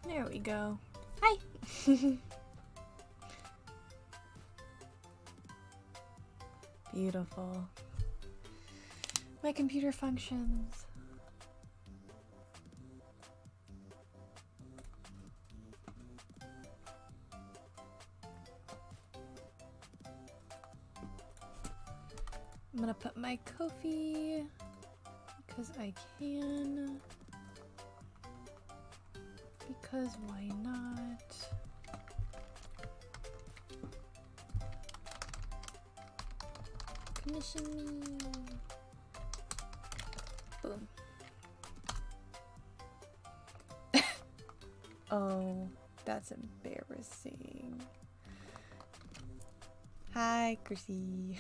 There we go. Hi! Beautiful. My computer functions. I'm gonna put my coffee because I can. Because why not? Commission me. Boom. Oh, that's embarrassing. Hi, Chrissy.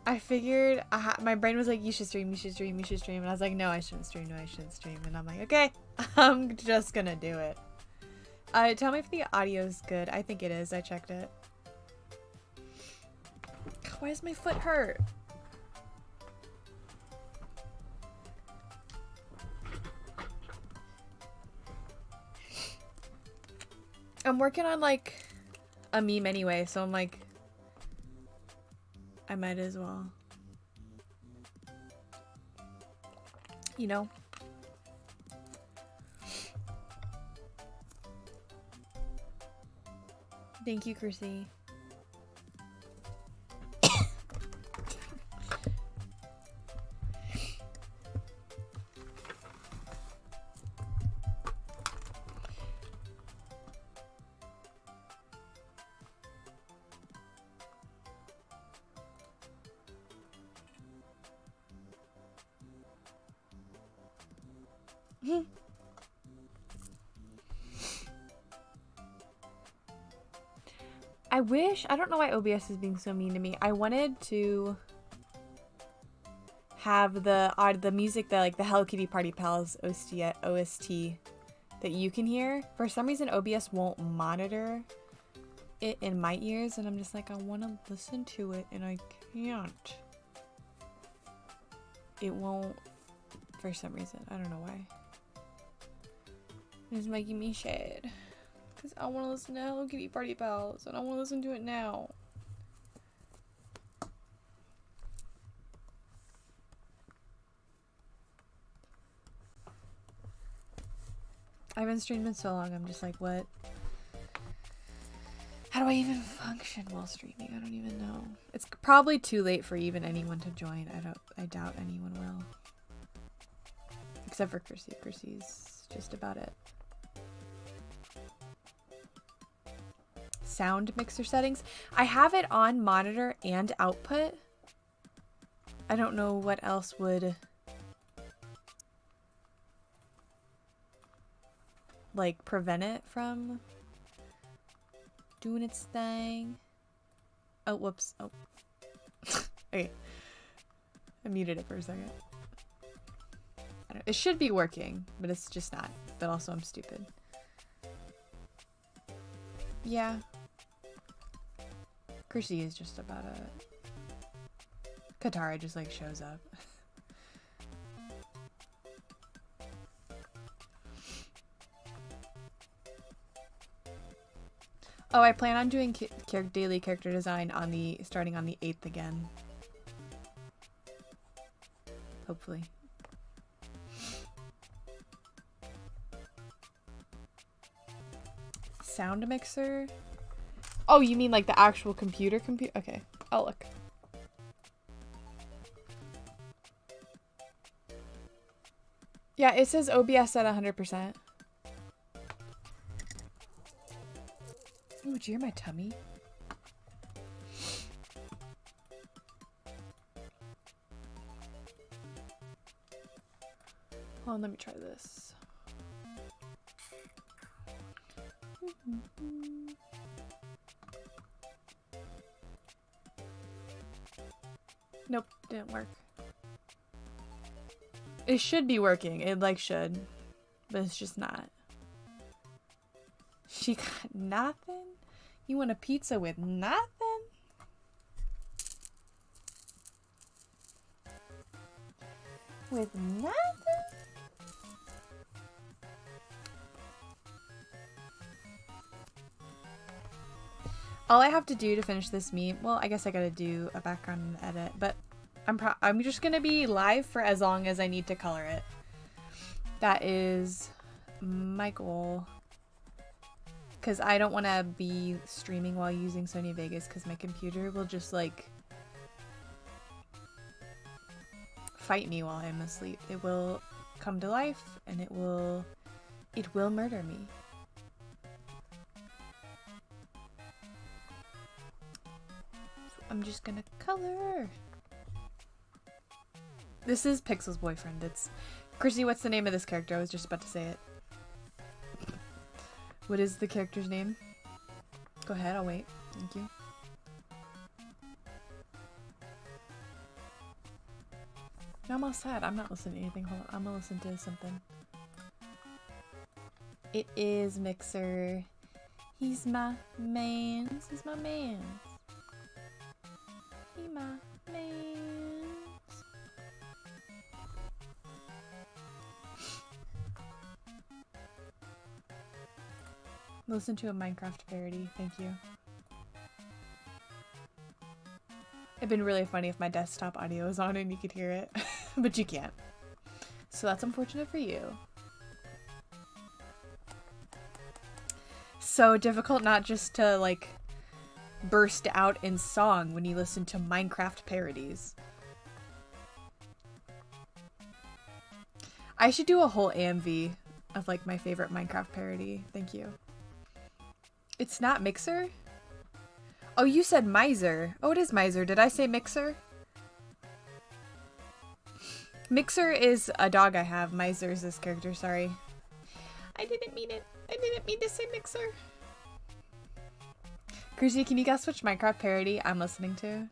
I figured my brain was like, you should stream, you should stream, you should stream. And I was like, no, I shouldn't stream, no, I shouldn't stream. And I'm like, okay, I'm just gonna do it. Tell me if the audio's good. I think it is. I checked it. Why does my foot hurt? I'm working on like a meme anyway, so I'm like, I might as well. You know? Thank you, Chrissy. I wish, I don't know why OBS is being so mean to me. I wanted to have the music, that like the Hello Kitty Party Pals OST that you can hear. For some reason OBS won't monitor it in my ears, and I'm just like, I want to listen to it and I can't. It won't for some reason. I don't know why. It's making me sad. Because I want to listen to Hello Kitty Party Pals, and I want to listen to it now. I haven't streamed in so long, I'm just like, what? How do I even function while streaming? I don't even know. It's probably too late for even anyone to join. I doubt anyone will. Except for Chrissy. Chrissy's just about it. Sound mixer settings. I have it on monitor and output. I don't know what else would like prevent it from doing its thing. Oh, whoops. Oh. Okay. I muted it for a second. I don't, it should be working, but it's just not. But also I'm stupid. Yeah. Chrissy is just about it. Katara just like shows up. Oh, I plan on doing daily character design on starting on the 8th again. Hopefully. Sound mixer? Oh, you mean like the actual computer? Okay, I'll look. Yeah, it says OBS at 100%. Ooh, dear, my tummy. Hold on, let me try this. Nope, didn't work. It should be working. It like should. But it's just not. She got nothing? You want a pizza with nothing? With nothing? All I have to do to finish this meme, well, I guess I gotta do a background and edit, but I'm just gonna be live for as long as I need to color it. That is my goal. Because I don't want to be streaming while using Sony Vegas because my computer will just like fight me while I'm asleep. It will come to life and it will murder me. So I'm just gonna color. This is Pixel's boyfriend. It's Chrissy, what's the name of this character? I was just about to say it. What is the character's name? Go ahead, I'll wait. Thank you. No, I'm all sad. I'm not listening to anything. Hold on. I'm gonna listen to something. It is Mixer. He's my man. He's my man. He my man. Listen to a Minecraft parody. Thank you. It'd been really funny if my desktop audio was on and you could hear it, but you can't. So that's unfortunate for you. So difficult not just to like burst out in song when you listen to Minecraft parodies. I should do a whole AMV of like my favorite Minecraft parody. Thank you. It's not Mixer? Oh, you said Miser. Oh, it is Miser. Did I say Mixer? Mixer is a dog I have. Miser is this character, sorry. I didn't mean it. I didn't mean to say Mixer. Chrissy, can you guess which Minecraft parody I'm listening to?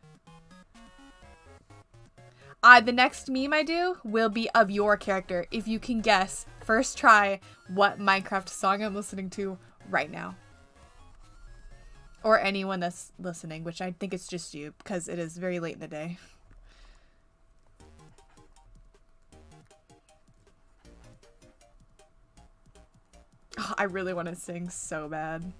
The next meme I do will be of your character. If you can guess, first try what Minecraft song I'm listening to right now. Or anyone that's listening, which I think it's just you, because it is very late in the day. Oh, I really want to sing so bad.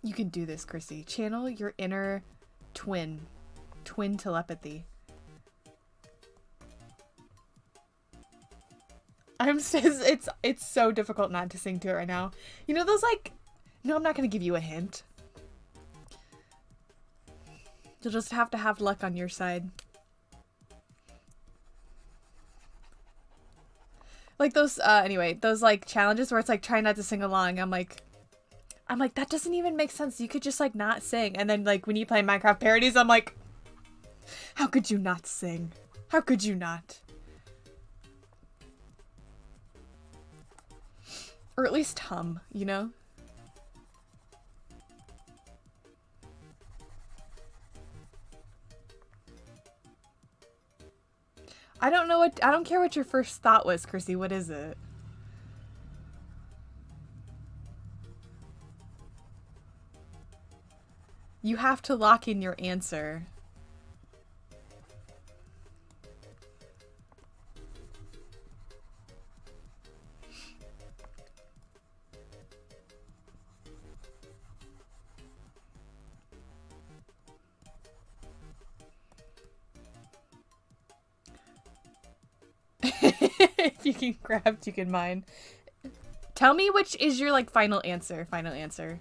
You can do this, Chrissy. Channel your inner twin. Twin telepathy. It's so difficult not to sing to it right now. You know those like, no, I'm not gonna give you a hint. You'll just have to have luck on your side. Like those anyway, those like challenges where it's like try not to sing along. I'm like that doesn't even make sense. You could just like not sing. And then like when you play Minecraft parodies, I'm like, how could you not sing? How could you not? Or at least hum, you know? I don't care what your first thought was, Chrissy. What is it? You have to lock in your answer. If you can craft, you can mine. Tell me which is your like final answer. Final answer.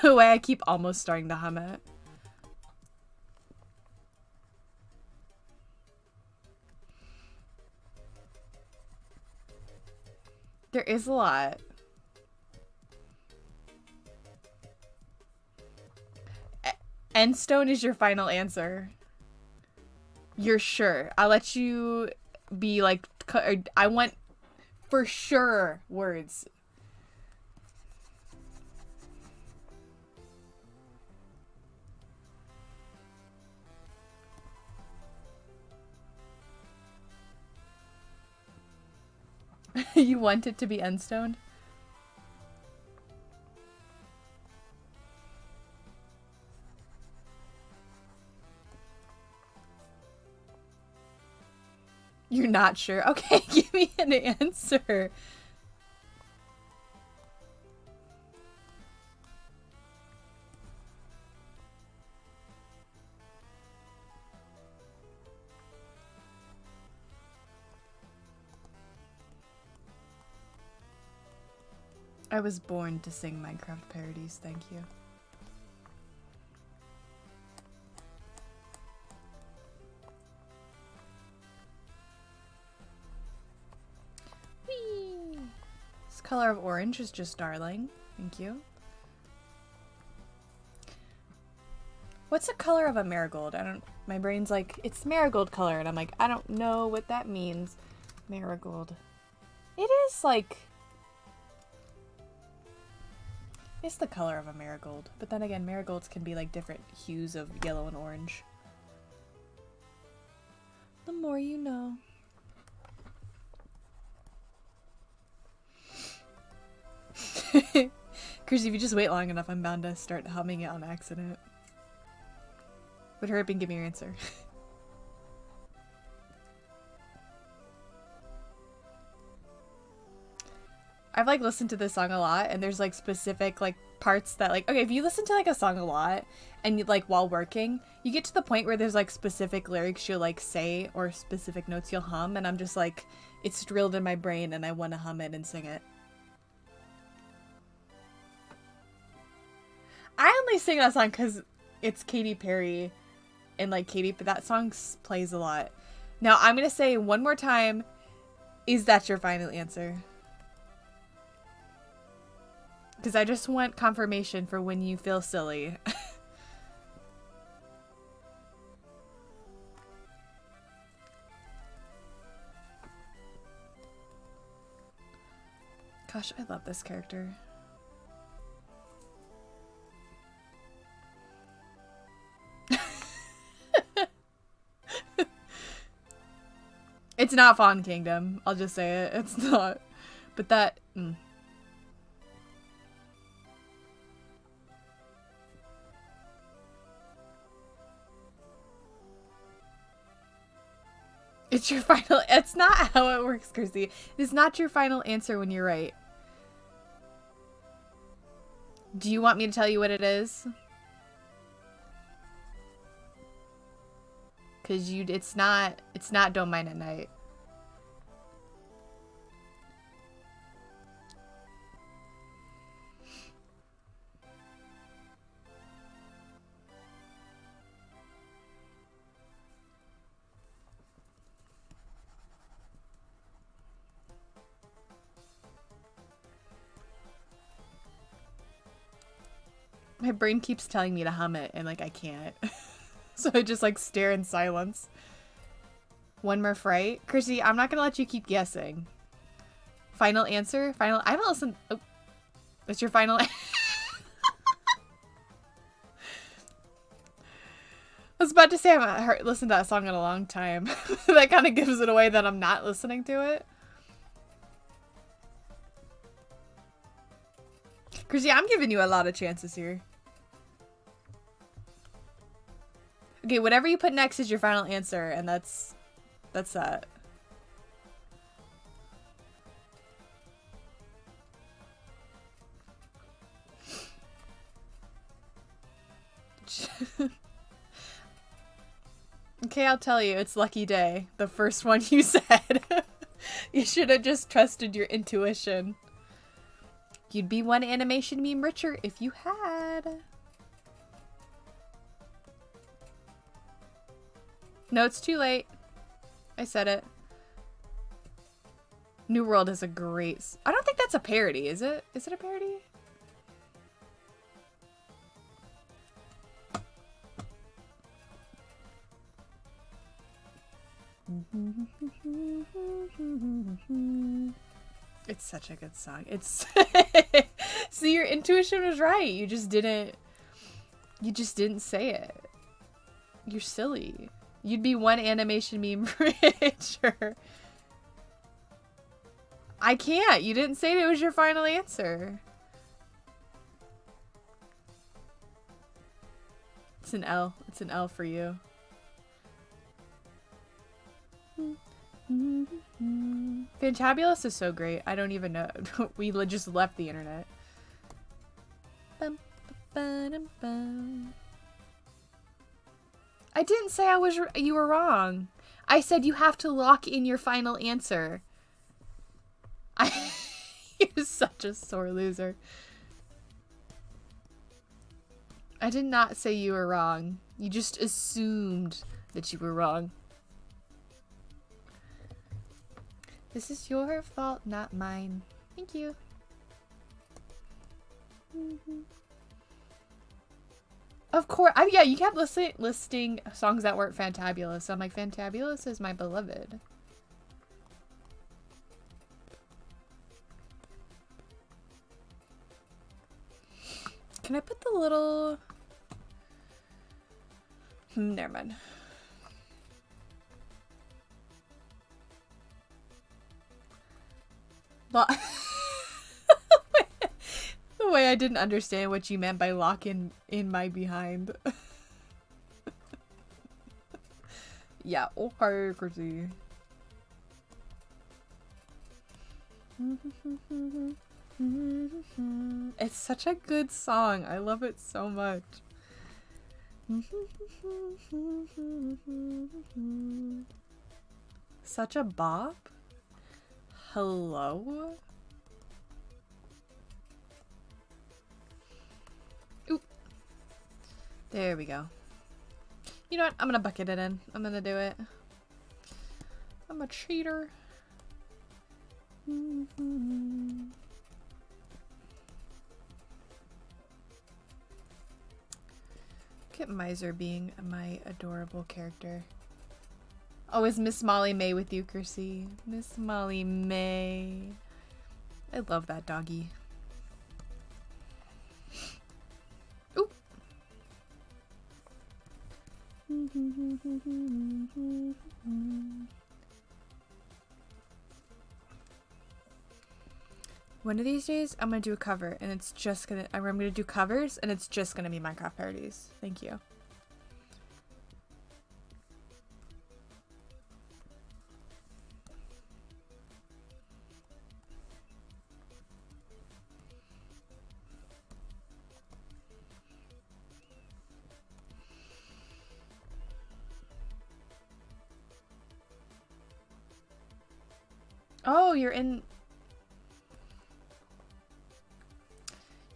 The way I keep almost starting to hum it. There is a lot. Endstone is your final answer. You're sure? I'll let you be like, I want for sure words. You want it to be unstoned? You're not sure? Okay, give me an answer. I was born to sing Minecraft parodies, thank you. Whee! This color of orange is just darling. Thank you. What's the color of a marigold? My brain's like, it's marigold color, and I'm like, I don't know what that means. Marigold. It is like... It's the color of a marigold. But then again, marigolds can be like different hues of yellow and orange. The more you know. Chris, if you just wait long enough, I'm bound to start humming it on accident. But hurry up and give me your answer. I've like listened to this song a lot, and there's like specific like parts that like, okay, if you listen to like a song a lot and you like while working, you get to the point where there's like specific lyrics you'll like say or specific notes you'll hum, and I'm just like, it's drilled in my brain and I want to hum it and sing it. I only sing that song because it's Katy Perry, and like but that song plays a lot. Now I'm gonna say one more time, is that your final answer? Because I just want confirmation for when you feel silly. Gosh, I love this character. It's not Fawn Kingdom. I'll just say it. It's not. But that... It's your final... It's not how it works, Chrissy. It's not your final answer when you're right. Do you want me to tell you what it is? Because it's not Don't Mind at Night. My brain keeps telling me to hum it, and like I can't. So I just like stare in silence. One more fright. Chrissy, I'm not gonna let you keep guessing. Final answer? I haven't listened. Oh. That's your final. I was about to say I haven't listened to that song in a long time. That kind of gives it away that I'm not listening to it. Chrissy, I'm giving you a lot of chances here. Okay, whatever you put next is your final answer, and that's that. Okay, I'll tell you, it's Lucky Day. The first one you said. You should have just trusted your intuition. You'd be one animation meme richer if you had. No, it's too late. I said it. New World is a great... I don't think that's a parody, is it? Is it a parody? It's such a good song. It's see, your intuition was right. You just didn't say it. You're silly. You'd be one animation meme richer. I can't. You didn't say it was your final answer. It's an L. It's an L for you. Fantabulous is so great. I don't even know. We just left the internet. I didn't say you were wrong. I said you have to lock in your final answer. You're such a sore loser. I did not say you were wrong. You just assumed that you were wrong. This is your fault, not mine. Thank you. Of course. Yeah, you kept listing songs that weren't Fantabulous. I'm like, Fantabulous is my beloved. Can I put the little... never mind. The way I didn't understand what you meant by lock in my behind. Yeah, okay, crazy. It's such a good song. I love it so much. Such a bop. Hello? Oop. There we go. You know what? I'm gonna bucket it in. I'm gonna do it. I'm a cheater. Look at Miser being my adorable character. Oh, is Miss Molly May with you, Chrissy? Miss Molly May. I love that doggy. Oop. One of these days, I'm gonna do a cover, and it's just gonna. I'm gonna do covers, and it's just gonna be Minecraft parodies. Thank you. Oh, you're in...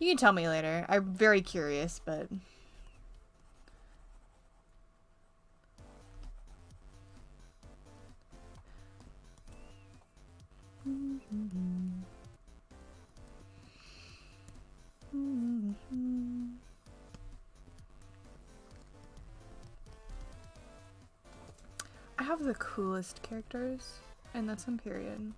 You can tell me later. I'm very curious, but... I have the coolest characters, and that's on period.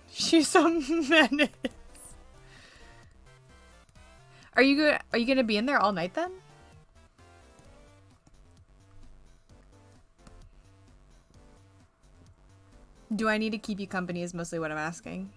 She's a menace. Are you gonna be in there all night then? Do I need to keep you company is mostly what I'm asking.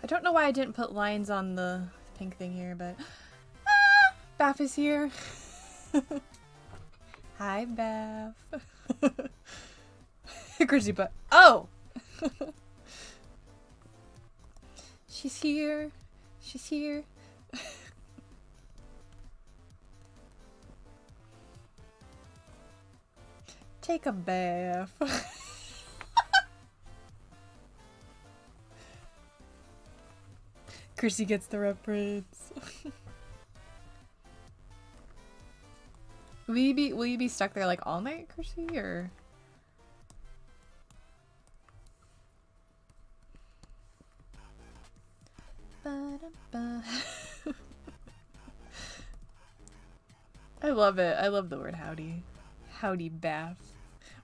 I don't know why I didn't put lines on the pink thing here, but ah, Bath is here. Hi, Bath. Chrissy, but oh, she's here. She's here. Take a bath. Chrissy gets the reference. Will you be stuck there like all night, Chrissy, or? I love it. I love the word howdy. Howdy, Bath.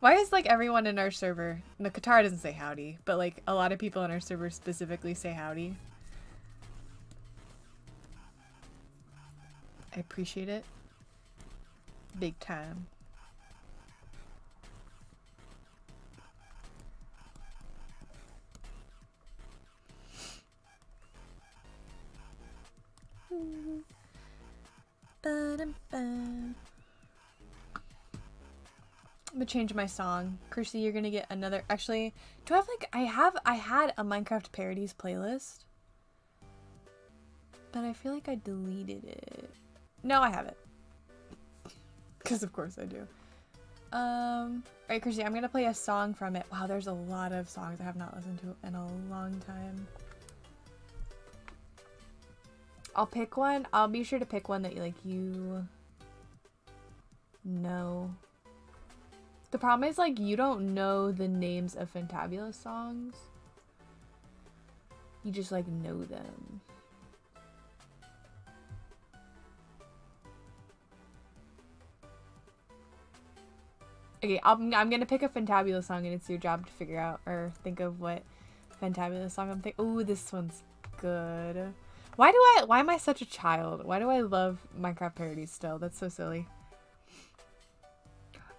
Why is like everyone in our server, the Qatar doesn't say howdy, but like a lot of people in our server specifically say howdy. I appreciate it. Big time. I'm gonna change my song. Chrissy, you're gonna get another. Actually, do I have like I had a Minecraft parodies playlist, but I feel like I deleted it. No, I haven't. Because of course I do. Alright, Chrissy, I'm gonna play a song from it. Wow, there's a lot of songs I have not listened to in a long time. I'll pick one. I'll be sure to pick one that like you know. The problem is like you don't know the names of Fantabulous songs. You just like know them. Okay, I'm gonna pick a Fantabulous song and it's your job to figure out or think of what Fantabulous song I'm thinking. Oh, this one's good. Why am I such a child? Why do I love Minecraft parodies still? That's so silly.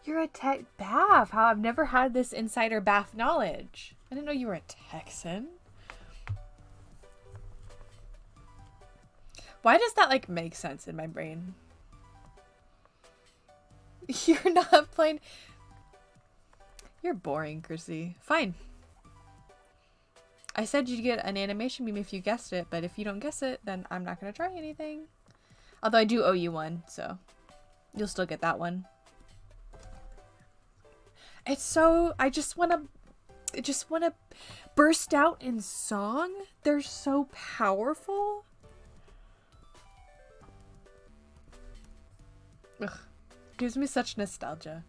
You're a Bath. How I've never had this insider Bath knowledge. I didn't know you were a Texan. Why does that like make sense in my brain? You're not playing. You're boring, Chrissy. Fine. I said you'd get an animation meme if you guessed it, but if you don't guess it, then I'm not gonna try anything. Although I do owe you one, so you'll still get that one. It's so I just wanna burst out in song. They're so powerful. Ugh. Gives me such nostalgia.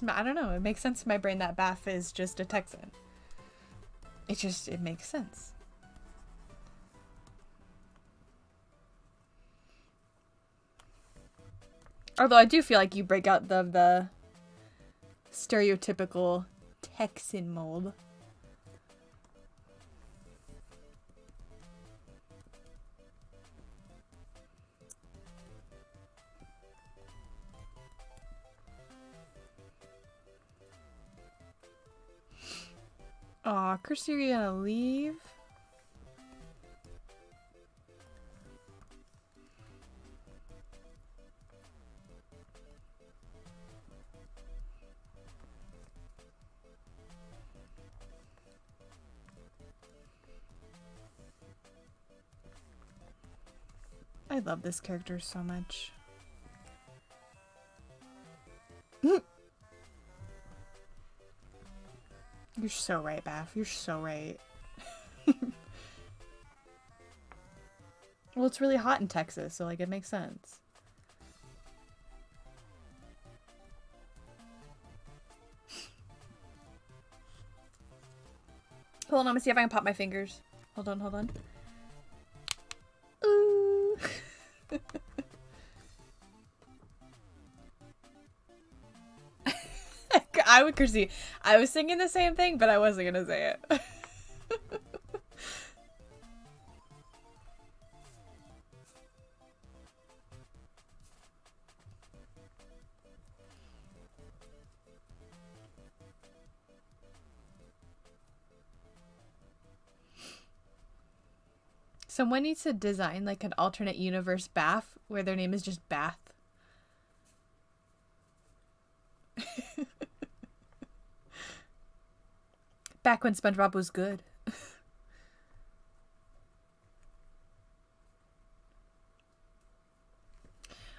I don't know. It makes sense in my brain that Bath is just a Texan. It makes sense. Although I do feel like you break out the stereotypical Texan mold. Aw, Chris, you're gonna leave? I love this character so much. You're so right, Bath. You're so right. Well, it's really hot in Texas, so like it makes sense. Hold on, I'm gonna see if I can pop my fingers. Hold on, hold on. Ooh. I would, Chrissy. I was thinking the same thing, but I wasn't gonna say it. Someone needs to design like an alternate universe Bath where their name is just Bath. Back when SpongeBob was good.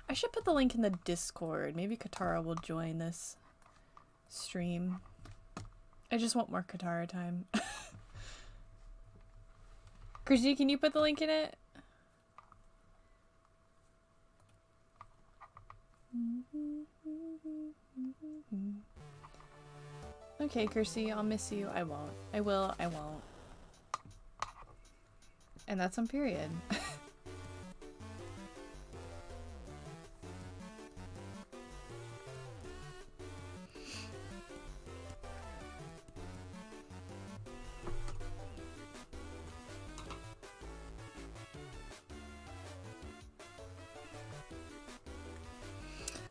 I should put the link in the Discord. Maybe Katara will join this stream. I just want more Katara time. Chrissy, can you put the link in it? Okay, Kirsty, I'll miss you. I won't. I will. I won't. And that's on period.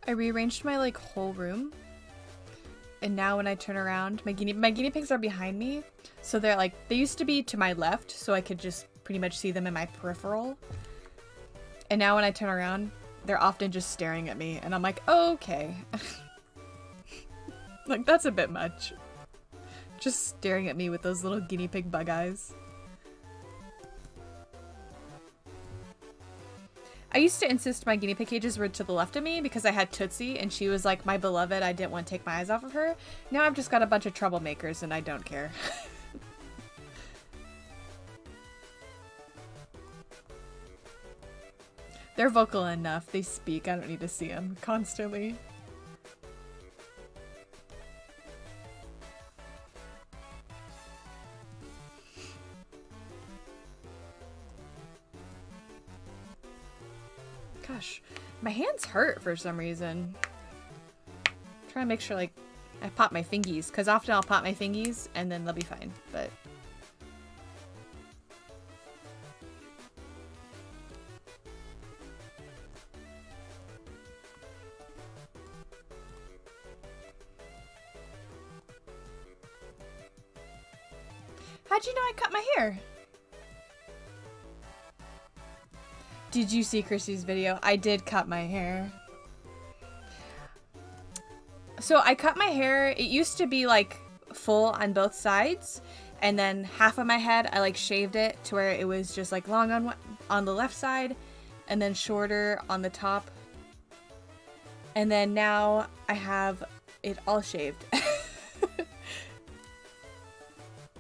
I rearranged my like whole room. And now when I turn around, my guinea pigs are behind me. So they're like, they used to be to my left, so I could just pretty much see them in my peripheral. And now when I turn around, they're often just staring at me. And I'm like, oh, okay. Like, that's a bit much. Just staring at me with those little guinea pig bug eyes. I used to insist my guinea pig cages were to the left of me because I had Tootsie and she was like my beloved. I didn't want to take my eyes off of her. Now I've just got a bunch of troublemakers and I don't care. They're vocal enough. They speak. I don't need to see them constantly. Gosh, my hands hurt for some reason. I'm trying to make sure like I pop my fingies, because often I'll pop my fingies and then they'll be fine, but how'd you know I cut my hair? Did you see Chrissy's video? I did cut my hair. So I cut my hair. It used to be like full on both sides. And then half of my head, I like shaved it to where it was just like long on the left side. And then shorter on the top. And then now I have it all shaved.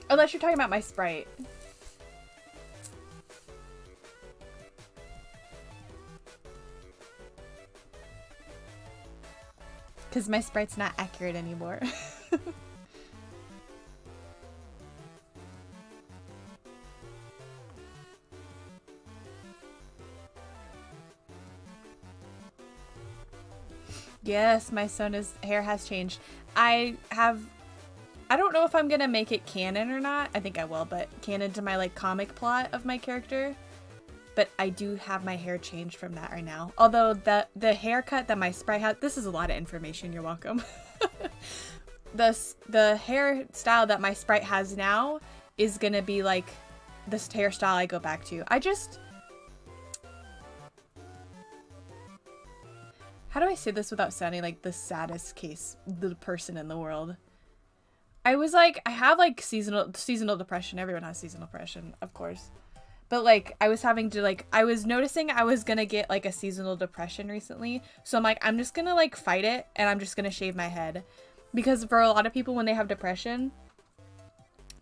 Unless you're talking about my Sprite. Because my Sprite's not accurate anymore. Yes, my Sona's hair has changed. I don't know if I'm gonna make it canon or not. I think I will, but canon to my like comic plot of my character. But I do have my hair changed from that right now. Although the haircut that my Sprite had, this is a lot of information, you're welcome. The hairstyle that my Sprite has now is gonna be like this hairstyle I go back to. How do I say this without sounding like the saddest the person in the world? I was like, I have like seasonal depression. Everyone has seasonal depression, of course. But like I was noticing I was gonna get like a seasonal depression recently. So I'm like, I'm just gonna like fight it and I'm just gonna shave my head. Because for a lot of people when they have depression,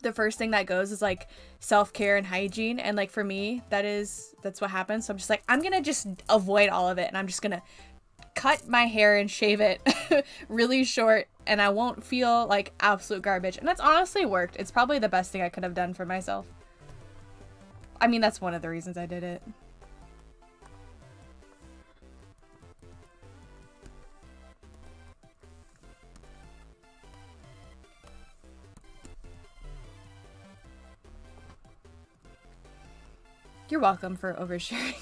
the first thing that goes is like self-care and hygiene. And like for me, that's what happens. So I'm just like, I'm gonna just avoid all of it and I'm just gonna cut my hair and shave it really short and I won't feel like absolute garbage. And that's honestly worked. It's probably the best thing I could have done for myself. I mean, that's one of the reasons I did it. You're welcome for oversharing.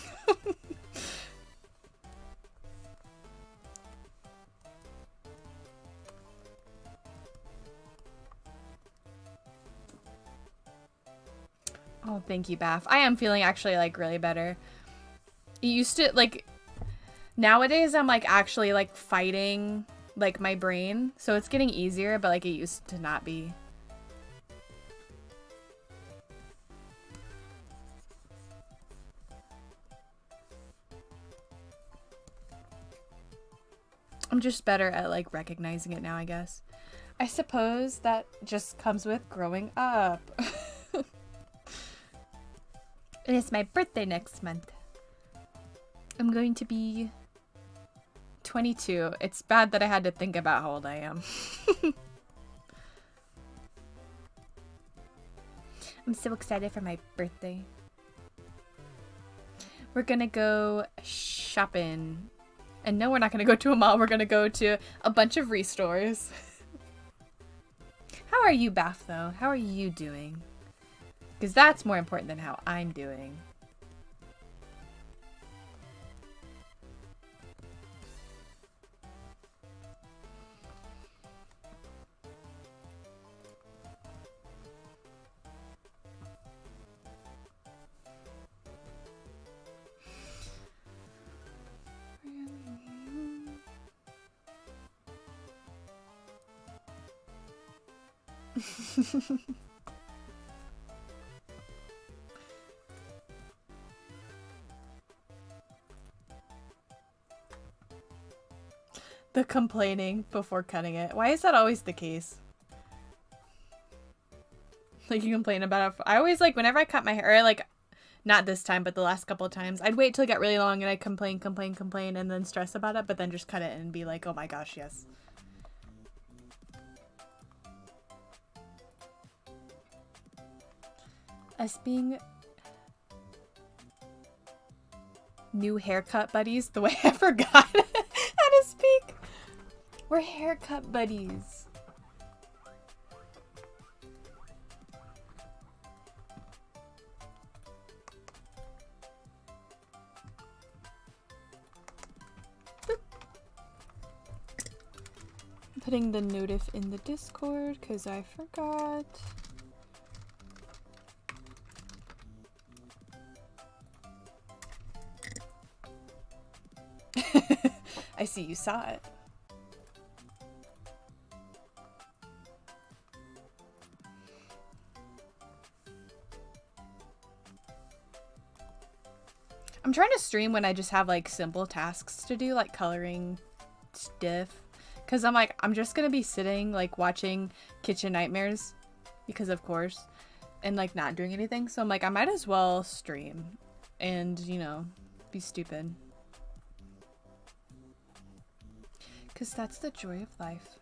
Oh, thank you, Bath. I am feeling actually like really better. It used to like nowadays I'm like actually like fighting like my brain, so it's getting easier, but like it used to not be. I'm just better at like recognizing it now, I guess. I suppose that just comes with growing up. And it's my birthday next month. I'm going to be 22. It's bad that I had to think about how old I am. I'm so excited for my birthday. We're gonna go shopping. And no, we're not gonna go to a mall. We're gonna go to a bunch of restores. How are you, Bath, though? How are you doing? Because that's more important than how I'm doing. The complaining before cutting it. Why is that always the case? Like you complain about it. I always like whenever I cut my hair, or like not this time, but the last couple of times, I'd wait till it got really long and I'd complain, and then stress about it, but then just cut it and be like, oh my gosh, yes. Us being new haircut buddies, the way I forgot how to speak. We're haircut buddies. I'm putting the notif in the Discord because I forgot. I see you saw it. I'm trying to stream when I just have like simple tasks to do, like coloring stuff. Cause I'm like, I'm just gonna be sitting like watching Kitchen Nightmares, because of course, and like not doing anything. So I'm like, I might as well stream and, you know, be stupid. Cause that's the joy of life.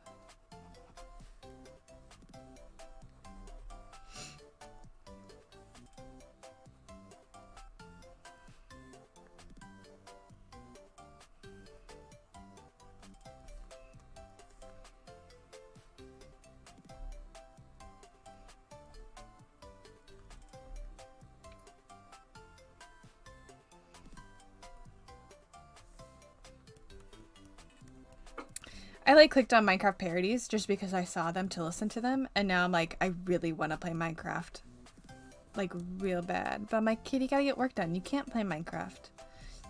I like clicked on Minecraft parodies just because I saw them to listen to them, and now I'm like, I really want to play Minecraft. Like real bad. But I'm like, kid, you gotta get work done. You can't play Minecraft.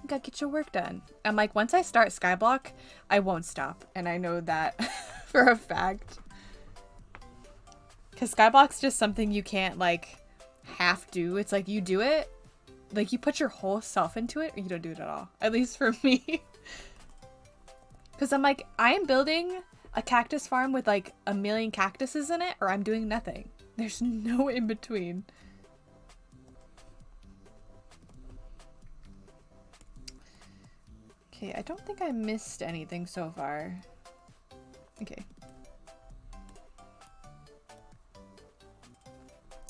You gotta get your work done. I'm like, once I start Skyblock, I won't stop. And I know that for a fact. Because Skyblock's just something you can't like half do. It's like you do it, like you put your whole self into it, or you don't do it at all. At least for me. Because I'm like, I am building a cactus farm with like 1 million cactuses in it, or I'm doing nothing. There's no in between. Okay, I don't think I missed anything so far. Okay.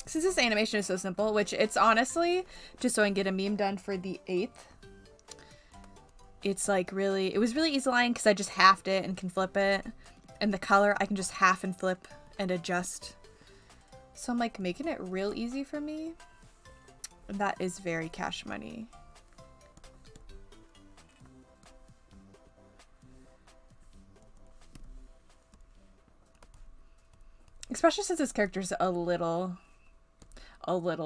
Since this animation is so simple, which it's honestly just so I can get a meme done for the 8th. It's like really, it was really easy line because I just halved it and can flip it. And the color, I can just half and flip and adjust. So I'm like making it real easy for me. That is very cash money. Especially since this character's a little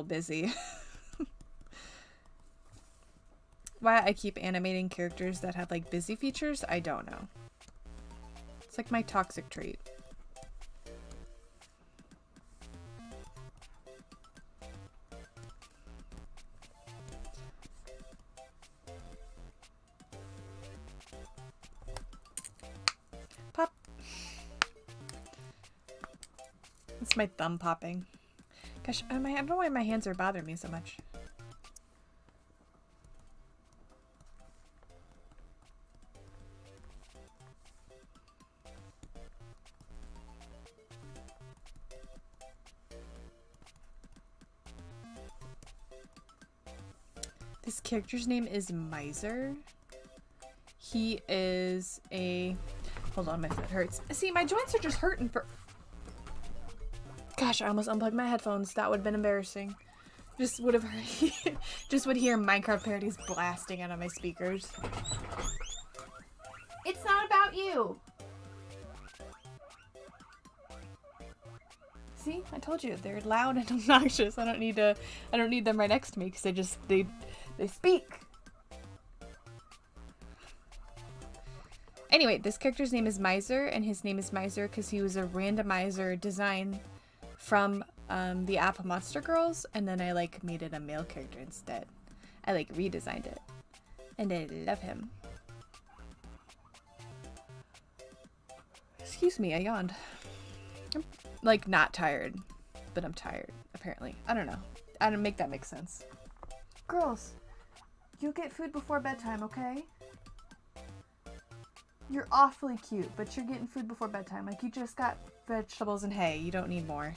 busy. Why I keep animating characters that have like busy features, I don't know. It's like my toxic trait. Pop. It's my thumb popping. Gosh, I don't know why my hands are bothering me so much. This character's name is Miser. He is a... Hold on, my foot hurts. See, my joints are just hurting for... Gosh, I almost unplugged my headphones. That would have been embarrassing. Just would have heard... just would hear Minecraft parodies blasting out of my speakers. It's not about you! See? I told you. They're loud and obnoxious. I don't need them right next to me because they speak. Anyway, this character's name is Miser, and his name is Miser because he was a randomizer design from the app Monster Girls, and then I like made it a male character instead. I like redesigned it, and I love him. Excuse me, I yawned. I'm like not tired, but I'm tired apparently. I don't know. I don't make that make sense. Girls, you get food before bedtime, okay? You're awfully cute, but you're getting food before bedtime. Like, you just got vegetables and hay. You don't need more.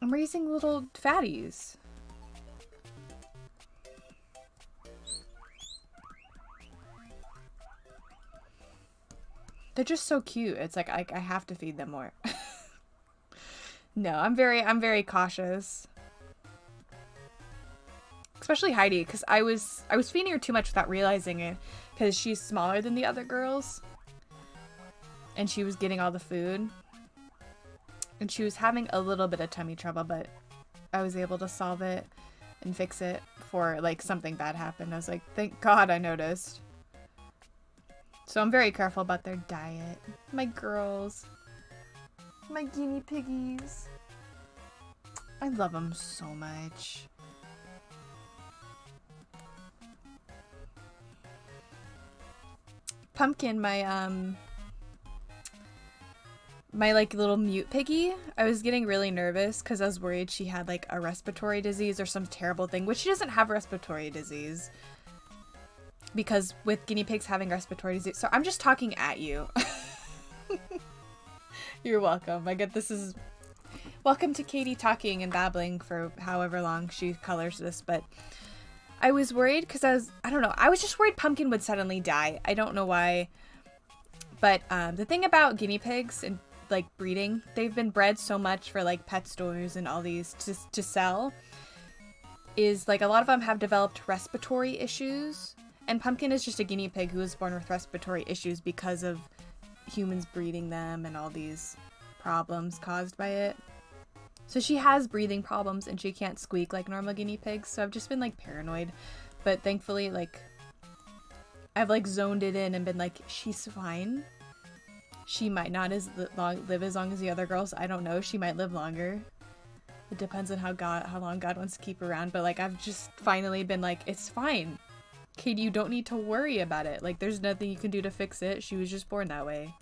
I'm raising little fatties. They're just so cute. It's like I have to feed them more. No, I'm very cautious. Especially Heidi, because I was feeding her too much without realizing it, because she's smaller than the other girls, and she was getting all the food, and she was having a little bit of tummy trouble, but I was able to solve it and fix it before like something bad happened. I was like, thank God I noticed. So I'm very careful about their diet. My girls, my guinea piggies, I love them so much. Pumpkin, my like little mute piggy, I was getting really nervous because I was worried she had like a respiratory disease or some terrible thing, which she doesn't have respiratory disease because with guinea pigs having respiratory disease. So I'm just talking at you. You're welcome. I get this is welcome to Katie talking and babbling for however long she colors this, but I was worried because I don't know, I was just worried Pumpkin would suddenly die. I don't know why. But the thing about guinea pigs and like breeding, they've been bred so much for like pet stores and all these to sell, is like a lot of them have developed respiratory issues. And Pumpkin is just a guinea pig who was born with respiratory issues because of humans breeding them and all these problems caused by it. So she has breathing problems and she can't squeak like normal guinea pigs. So I've just been like paranoid. But thankfully, like, I've like zoned it in and been like, she's fine. She might not live as long as the other girls. I don't know. She might live longer. It depends on how long God wants to keep her around. But like, I've just finally been like, it's fine. Katie, you don't need to worry about it. Like, there's nothing you can do to fix it. She was just born that way.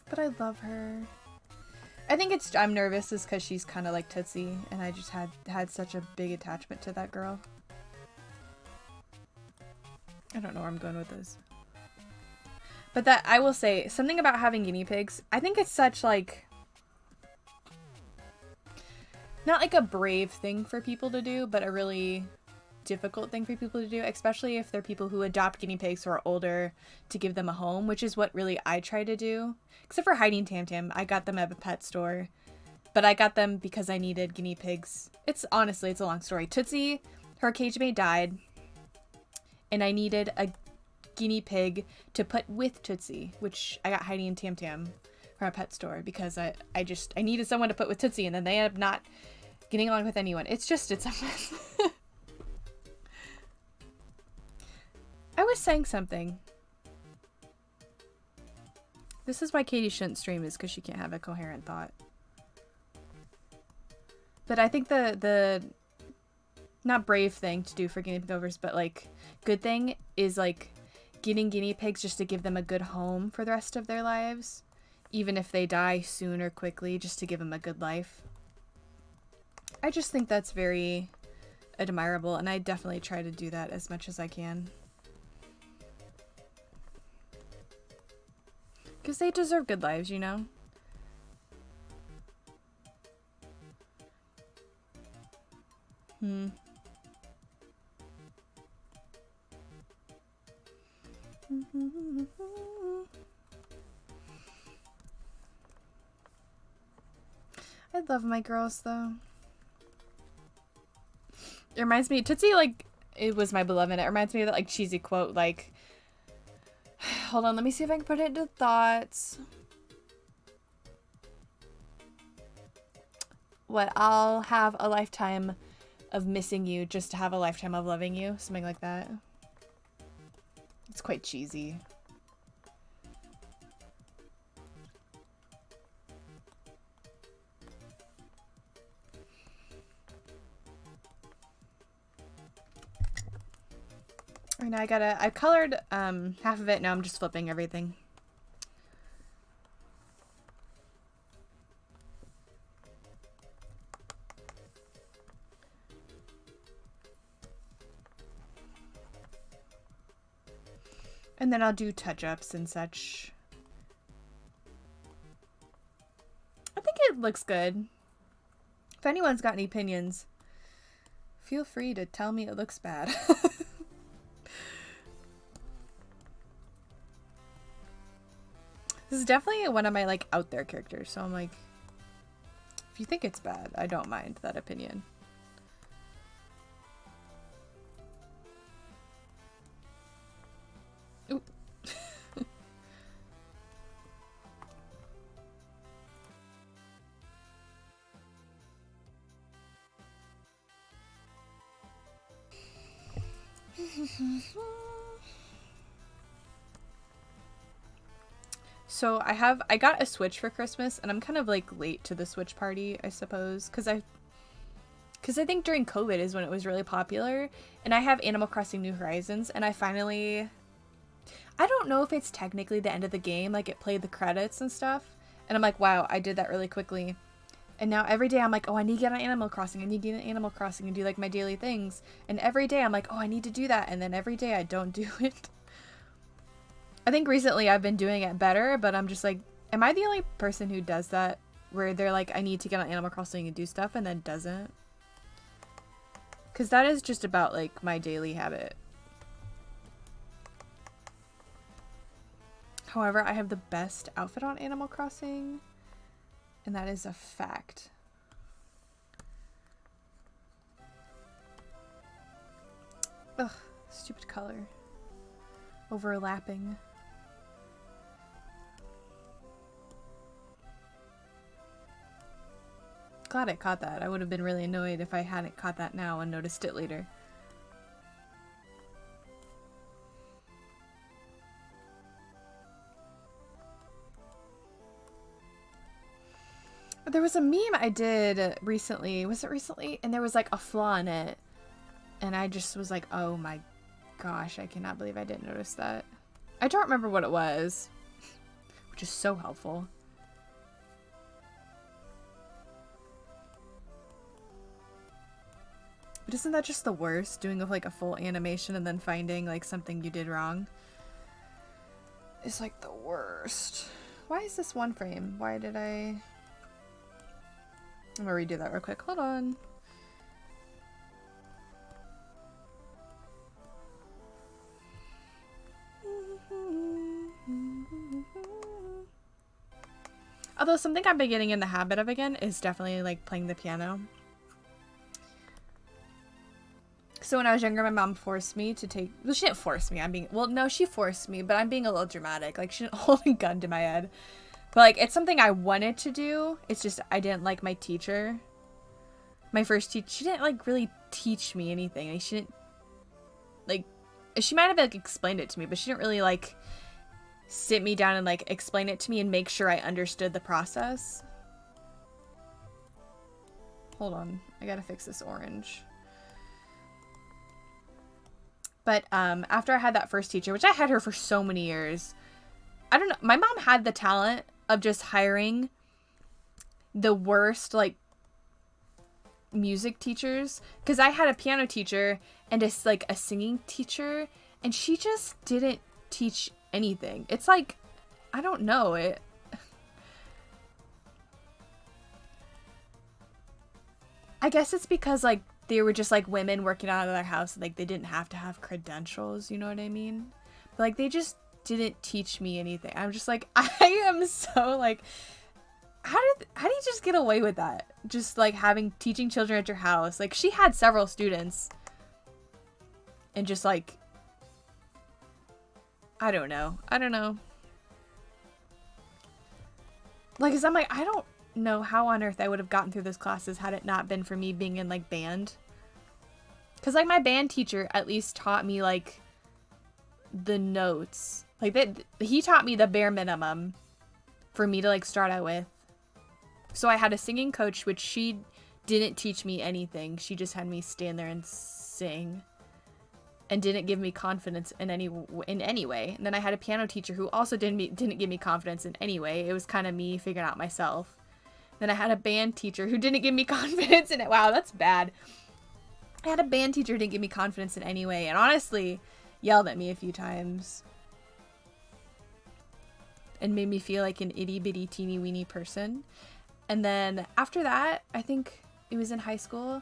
But I love her. I think I'm nervous is because she's kind of like Tootsie, and I just had such a big attachment to that girl. I don't know where I'm going with this. But that, I will say, something about having guinea pigs, I think it's such like, not like a brave thing for people to do, but a really difficult thing for people to do, especially if they're people who adopt guinea pigs who are older to give them a home, which is what really I try to do. Except for Heidi and Tam Tam, I got them at a pet store. But I got them because I needed guinea pigs. Honestly, it's a long story. Tootsie, her cage mate died. And I needed a guinea pig to put with Tootsie, which I got Heidi and Tam Tam from a pet store because I needed someone to put with Tootsie, and then they ended up not getting along with anyone. It's a mess. I was saying something. This is why Katie shouldn't stream, is because she can't have a coherent thought. But I think the not brave thing to do for guinea pig lovers, but like good thing is like getting guinea pigs just to give them a good home for the rest of their lives, even if they die soon or quickly, just to give them a good life. I just think that's very admirable, and I definitely try to do that as much as I can. Because they deserve good lives, you know? I love my girls, though. It reminds me, Tootsie, like, it was my beloved. It reminds me of that, like, cheesy quote, like, hold on, let me see if I can put it into thoughts. What, I'll have a lifetime of missing you just to have a lifetime of loving you. Something like that. It's quite cheesy. Right now I colored half of it, now I'm just flipping everything. And then I'll do touch-ups and such. I think it looks good. If anyone's got any opinions, feel free to tell me it looks bad. This is definitely one of my, like, out there characters, so I'm like, if you think it's bad, I don't mind that opinion. Ooh. So I got a Switch for Christmas, and I'm kind of like late to the Switch party, I suppose, because I think during COVID is when it was really popular, and I have Animal Crossing New Horizons, and I don't know if it's technically the end of the game, like it played the credits and stuff, and I'm like, wow, I did that really quickly. And now every day I'm like, oh, I need to get on Animal Crossing, and do like my daily things, and every day I'm like, oh, I need to do that, and then every day I don't do it. I think recently I've been doing it better, but I'm just like, am I the only person who does that? Where they're like, I need to get on Animal Crossing and do stuff, and then doesn't? Because that is just about, like, my daily habit. However, I have the best outfit on Animal Crossing, and that is a fact. Ugh, stupid color. Overlapping. Glad I caught that. I would have been really annoyed if I hadn't caught that now and noticed it later. There was a meme I did recently. Was it recently? And there was like a flaw in it. And I just was like, oh my gosh, I cannot believe I didn't notice that. I don't remember what it was, which is so helpful. But isn't that just the worst, doing like a full animation and then finding like something you did wrong? It's like the worst. Why is this one frame? Why did I'm gonna redo that real quick. Hold on. Although something I've been getting in the habit of again is definitely like playing the piano. So when I was younger, my mom forced me to take, well, she didn't force me, no, she forced me, but I'm being a little dramatic. Like, she didn't hold a gun to my head. But like, it's something I wanted to do. It's just, I didn't like my teacher. My first teacher, she didn't like really teach me anything. Like, she didn't, like, she might have like explained it to me, but she didn't really like sit me down and like explain it to me and make sure I understood the process. Hold on, I gotta fix this orange. But after I had that first teacher, which I had her for so many years, I don't know, my mom had the talent of just hiring the worst like music teachers, because I had a piano teacher and a singing teacher, and she just didn't teach anything. It's like, I don't know, I guess it's because like they were just like women working out of their house, like they didn't have to have credentials, you know what I mean? But like they just didn't teach me anything. I'm just like, I am so like, how do you just get away with that? Just like teaching children at your house. Like, she had several students and just like, I don't know. Like, 'cause I'm like, I don't know how on earth I would have gotten through those classes had it not been for me being in like band. 'Cause like my band teacher at least taught me like the notes. Like he taught me the bare minimum for me to like start out with. So I had a singing coach, which she didn't teach me anything. She just had me stand there and sing and didn't give me confidence in any way. And then I had a piano teacher who also didn't give me confidence in any way. It was kind of me figuring out myself. Then I had a band teacher who didn't give me confidence in it. Wow, that's bad. I had a band teacher who didn't give me confidence in any way, and honestly yelled at me a few times and made me feel like an itty bitty teeny weeny person. And then after that, I think it was in high school.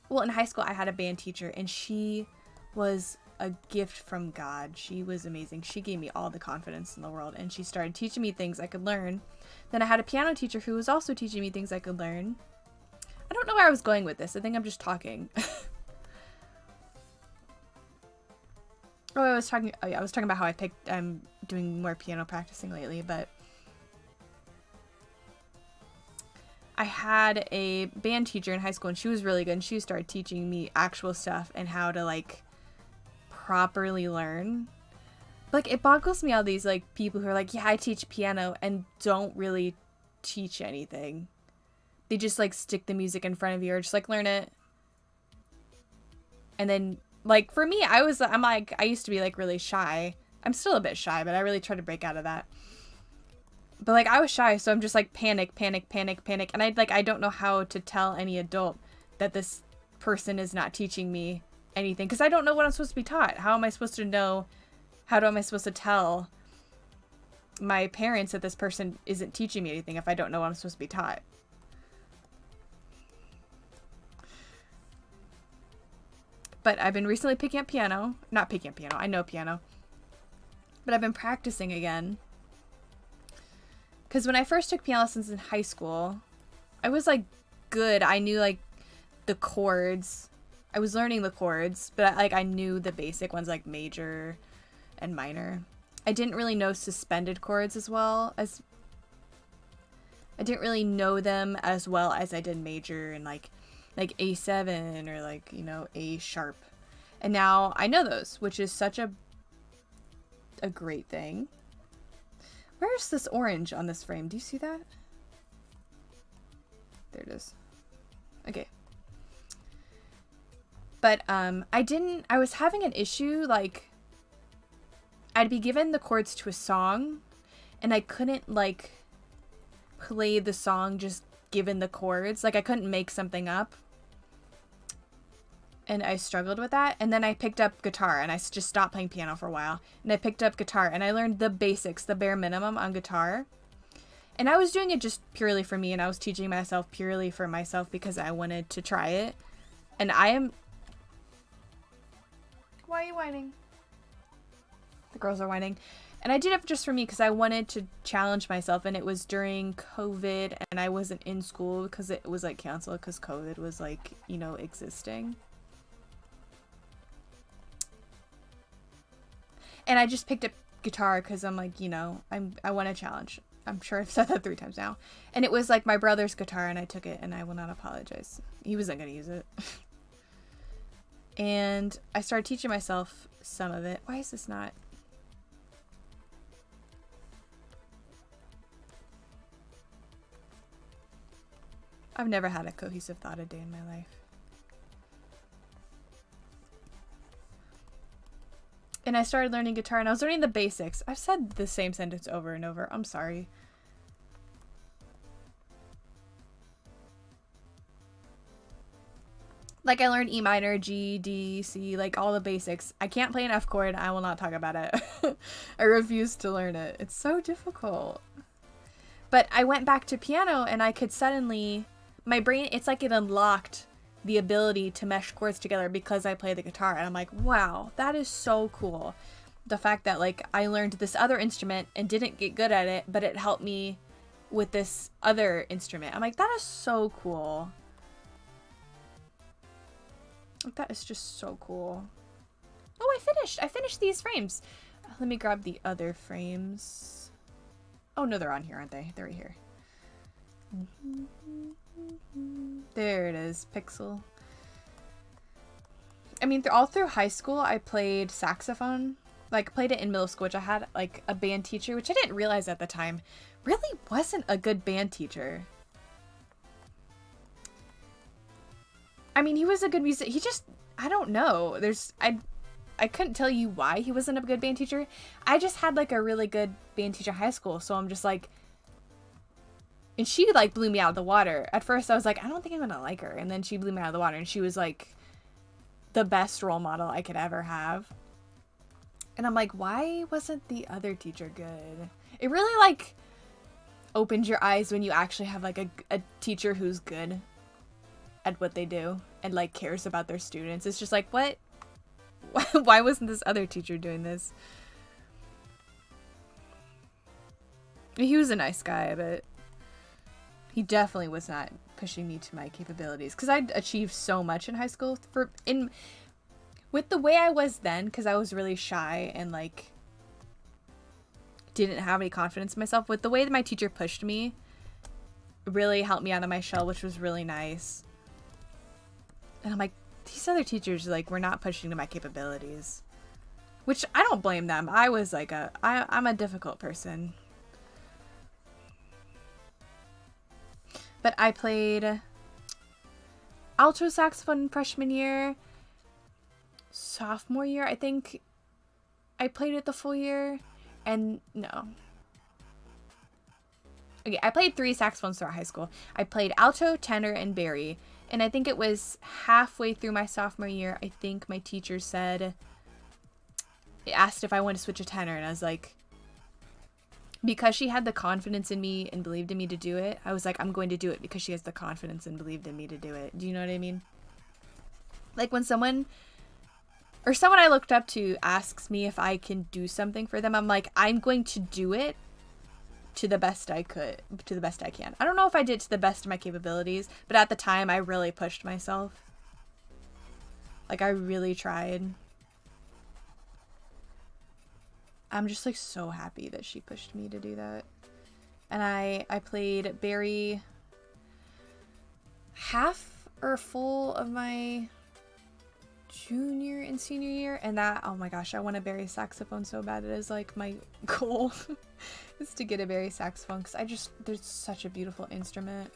Well, in high school I had a band teacher, and she was a gift from God. She was amazing. She gave me all the confidence in the world, and she started teaching me things I could learn. Then I had a piano teacher who was also teaching me things I could learn. I don't know where I was going with this. I think I'm just talking. I was talking about how I'm doing more piano practicing lately, but I had a band teacher in high school, and she was really good, and she started teaching me actual stuff and how to like properly learn. Like, it boggles me all these like people who are like, yeah, I teach piano, and don't really teach anything. They just like stick the music in front of you, or just like learn it. And then like for me, I used to be like really shy. I'm still a bit shy, but I really try to break out of that. But like I was shy, so I'm just like panic. And I don't know how to tell any adult that this person is not teaching me anything, because I don't know what I'm supposed to be taught. How am I supposed to know? How am I supposed to tell my parents that this person isn't teaching me anything if I don't know what I'm supposed to be taught? But I've been recently picking up piano. Not picking up piano. I know piano. But I've been practicing again. Because when I first took piano lessons in high school, I was like good. I knew like the chords. I was learning the chords, but I knew the basic ones like major and minor. I didn't really know suspended chords as well as... I didn't really know them as well as I did major and like A7 or like, you know, A sharp. And now I know those, which is such a great thing. Where's this orange on this frame? Do you see that? There it is. Okay. But I was having an issue, like I'd be given the chords to a song and I couldn't like play the song just given the chords. Like I couldn't make something up. And I struggled with that. And then I picked up guitar, and I just stopped playing piano for a while. And I picked up guitar, and I learned the basics, the bare minimum on guitar. And I was doing it just purely for me, and I was teaching myself purely for myself because I wanted to try it. And I am... Why are you whining? The girls are whining. And I did it just for me because I wanted to challenge myself, and it was during COVID and I wasn't in school because it was like canceled because COVID was like, you know, existing. And I just picked up guitar because I'm like, you know, I want to challenge. I'm sure I've said that 3 times now. And it was like my brother's guitar, and I took it, and I will not apologize. He wasn't going to use it. And I started teaching myself some of it. Why is this not? I've never had a cohesive thought a day in my life. And I started learning guitar, and I was learning the basics. I've said the same sentence over and over. I'm sorry. Like, I learned E minor, G, D, C, like all the basics. I can't play an F chord. I will not talk about it. I refuse to learn it. It's so difficult. But I went back to piano, and I could suddenly... My brain, it's like it unlocked the ability to mesh chords together because I play the guitar. And I'm like, wow, that is so cool. The fact that, like, I learned this other instrument and didn't get good at it, but it helped me with this other instrument. I'm like, that is so cool. Like, that is just so cool. Oh, I finished these frames. Let me grab the other frames. Oh, no, they're on here, aren't they? They're right here. There it is, Pixel. I mean, all through high school, I played saxophone. Like, played it in middle school, which I had, like, a band teacher, which I didn't realize at the time really wasn't a good band teacher. I mean, he was a good musician. He just, I don't know. I couldn't tell you why he wasn't a good band teacher. I just had, like, a really good band teacher in high school, so I'm just like... And she, like, blew me out of the water. At first, I was like, I don't think I'm gonna like her. And then she blew me out of the water, and she was, like, the best role model I could ever have. And I'm like, why wasn't the other teacher good? It really, like, opens your eyes when you actually have, like, a teacher who's good at what they do and, like, cares about their students. It's just like, what? Why wasn't this other teacher doing this? He was a nice guy, but he definitely was not pushing me to my capabilities, because I'd achieved so much in high school with the way I was then, because I was really shy and, like, didn't have any confidence in myself. With the way that my teacher pushed me, really helped me out of my shell, which was really nice. And I'm like, these other teachers, like, were not pushing to my capabilities, which I don't blame them. I was like I'm a difficult person. But I played alto saxophone freshman year. Sophomore year, I think I played it the full year. And no. Okay, I played 3 saxophones throughout high school. I played alto, tenor, and bari. And I think it was halfway through my sophomore year, I think my teacher asked if I wanted to switch a tenor. And I was like, because she had the confidence in me and believed in me to do it, I was like, I'm going to do it because she has the confidence and believed in me to do it. Do you know what I mean? Like, when someone I looked up to asks me if I can do something for them, I'm like, I'm going to do it to the best I can. I don't know if I did to the best of my capabilities, but at the time I really pushed myself. Like, I really tried. I'm just, like, so happy that she pushed me to do that. And I played bari half or full of my junior and senior year, and that, oh my gosh, I want a bari saxophone so bad. It is, like, my goal is to get a bari saxophone, because there's such a beautiful instrument.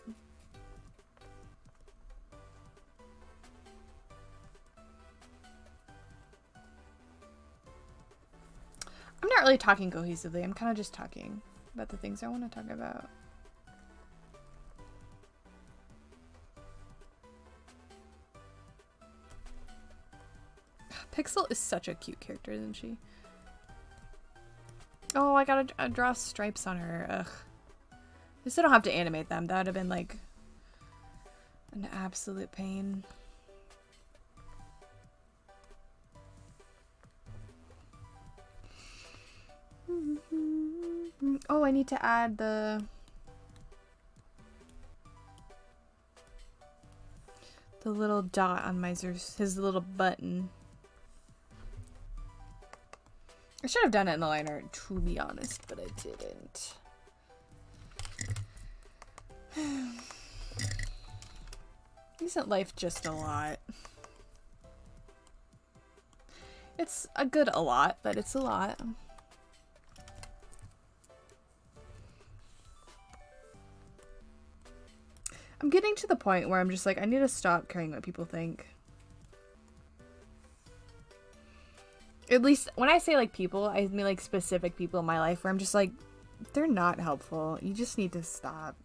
I'm not really talking cohesively. I'm kind of just talking about the things I want to talk about. Pixel is such a cute character, isn't she? Oh, I gotta draw stripes on her. Ugh. At least I don't have to animate them. That would have been, like, an absolute pain. Oh, I need to add the little dot on his little button. I should have done it in the line art, to be honest, but I didn't. Isn't life just a lot? It's a good a lot, but it's a lot. I'm getting to the point where I'm just like, I need to stop caring what people think. At least when I say like people, I mean like specific people in my life where I'm just like, they're not helpful. You just need to stop.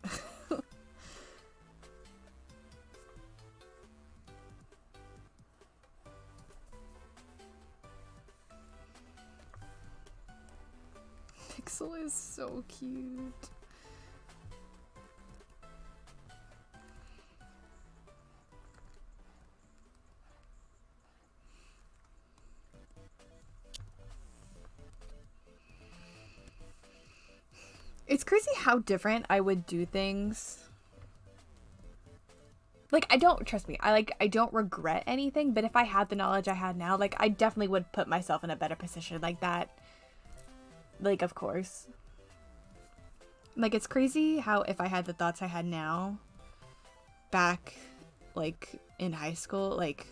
Pixel is so cute. It's crazy how different I would do things. Like, I don't regret anything, but if I had the knowledge I had now, like, I definitely would put myself in a better position like that. Like, of course. Like, it's crazy how if I had the thoughts I had now, back, like, in high school, like,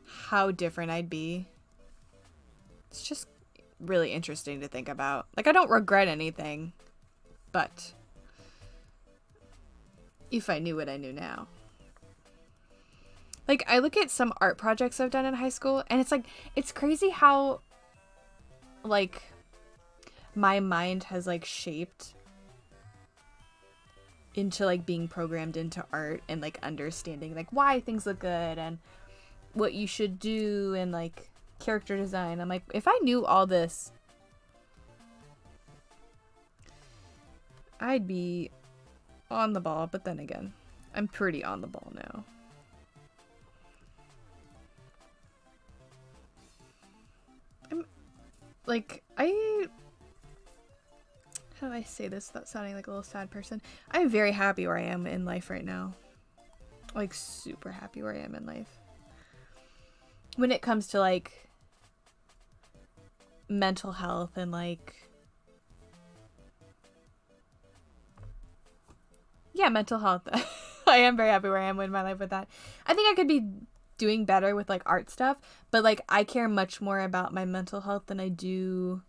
how different I'd be. It's just really interesting to think about. Like, I don't regret anything. But if I knew what I knew now. Like, I look at some art projects I've done in high school, and it's like, it's crazy how, like, my mind has, like, shaped into, like, being programmed into art and, like, understanding, like, why things look good and what you should do and, like, character design. I'm like, if I knew all this, I'd be on the ball, but then again, I'm pretty on the ball now. I'm, like, how do I say this without sounding like a little sad person? I'm very happy where I am in life right now. Like, super happy where I am in life. When it comes to, like, mental health and, like, yeah, mental health. I am very happy where I am in my life with that. I think I could be doing better with, like, art stuff, but, like, I care much more about my mental health than I do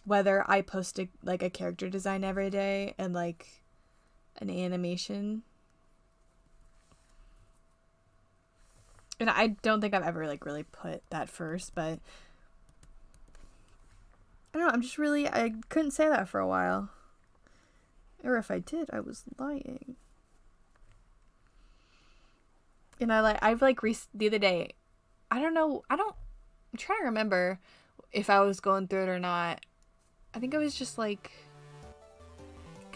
whether I post a character design every day and, like, an animation. And I don't think I've ever, like, really put that first, but I don't know, I couldn't say that for a while. Or if I did, I was lying. And the other day, I'm trying to remember if I was going through it or not. I think I was just like,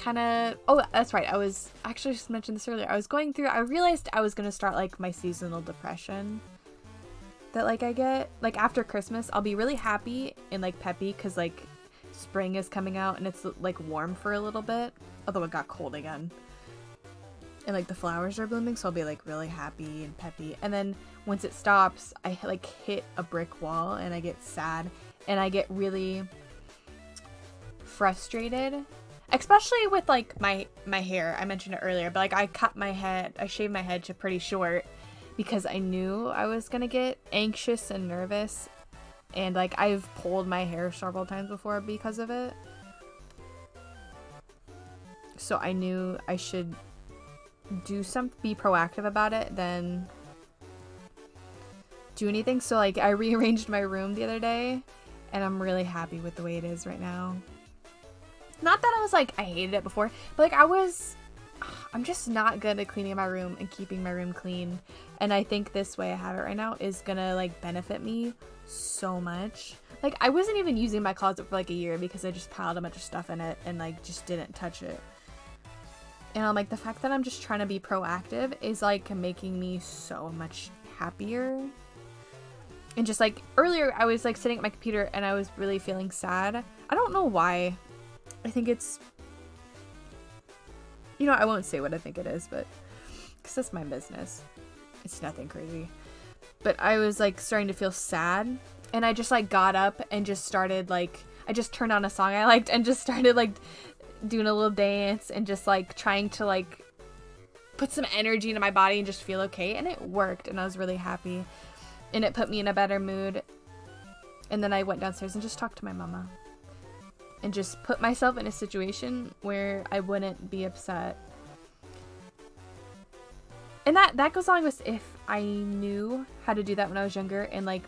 oh, that's right. I actually just mentioned this earlier. I realized I was going to start, like, my seasonal depression that, like, I get, like, after Christmas. I'll be really happy and, like, peppy because, like, spring is coming out and it's, like, warm for a little bit, although it got cold again, and, like, the flowers are blooming, so I'll be, like, really happy and peppy. And then once it stops, I, like, hit a brick wall and I get sad and I get really frustrated, especially with, like, my hair. I mentioned it earlier, but, like, I shaved my head to pretty short because I knew I was gonna get anxious and nervous. And, like, I've pulled my hair several times before because of it. So I knew I should be proactive about it than do anything. So, like, I rearranged my room the other day and I'm really happy with the way it is right now. Not that I was like, I hated it before, but, like, I'm just not good at cleaning my room and keeping my room clean. And I think this way I have it right now is gonna, like, benefit me so much. Like, I wasn't even using my closet for, like, a year because I just piled a bunch of stuff in it and, like, just didn't touch it. And I'm like, the fact that I'm just trying to be proactive is, like, making me so much happier. And just, like, earlier I was, like, sitting at my computer and I was really feeling sad. I don't know why. I think it's, you know, I won't say what I think it is, but because that's my business. It's nothing crazy. But I was like starting to feel sad, and I just like got up and just started like, I just turned on a song I liked and just started like doing a little dance and just like trying to like put some energy into my body and just feel okay. And it worked, and I was really happy, and it put me in a better mood. And then I went downstairs and just talked to my mama and just put myself in a situation where I wouldn't be upset. And that goes along with if I knew how to do that when I was younger, and like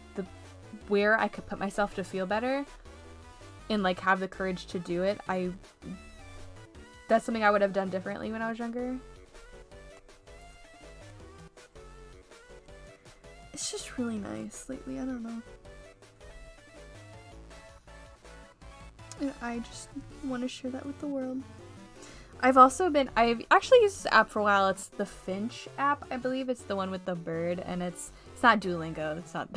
where I could put myself to feel better and like have the courage to do it. That's something I would have done differently when I was younger. It's just really nice lately. I don't know. And I just want to share that with the world. I've actually used this app for a while. It's the Finch app, I believe. It's the one with the bird, and it's not Duolingo. It's not,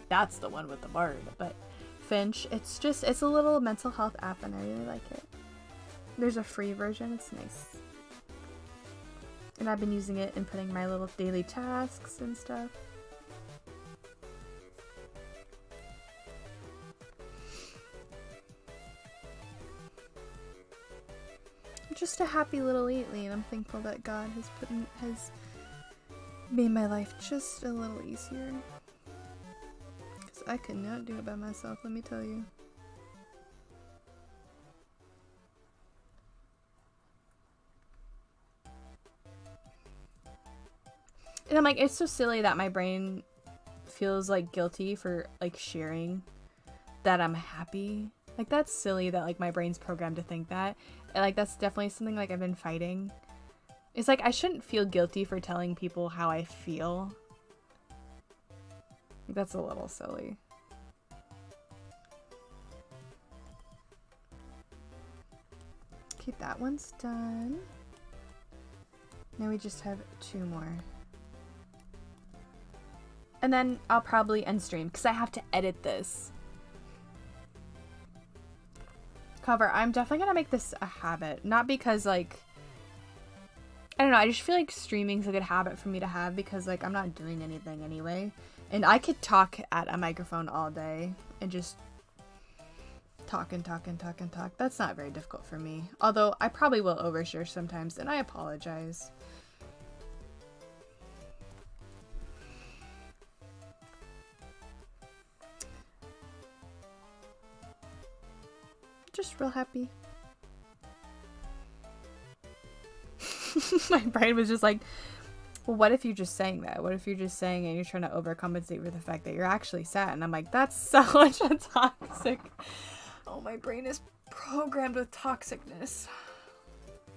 that's the one with the bird, but Finch. It's a little mental health app, and I really like it. There's a free version. It's nice. And I've been using it and putting my little daily tasks and stuff. Just a happy little lately, and I'm thankful that God has made my life just a little easier. Because I could not do it by myself, let me tell you. And I'm like, it's so silly that my brain feels like guilty for like sharing that I'm happy. Like, that's silly that like my brain's programmed to think that. And like, that's definitely something like I've been fighting. It's like, I shouldn't feel guilty for telling people how I feel. Like, that's a little silly. Okay, that one's done. Now we just have 2 more. And then I'll probably end stream because I have to edit this. However, I'm definitely gonna make this a habit. Not because like, I don't know, I just feel like streaming's a good habit for me to have because like I'm not doing anything anyway. And I could talk at a microphone all day and just talk and talk and talk and talk. That's not very difficult for me. Although I probably will overshare sometimes, and I apologize. Just real happy. My brain was just like, well, what if you're just saying that? What if you're just saying and you're trying to overcompensate for the fact that you're actually sad? And I'm like, that's so much a toxic. Oh, my brain is programmed with toxicness.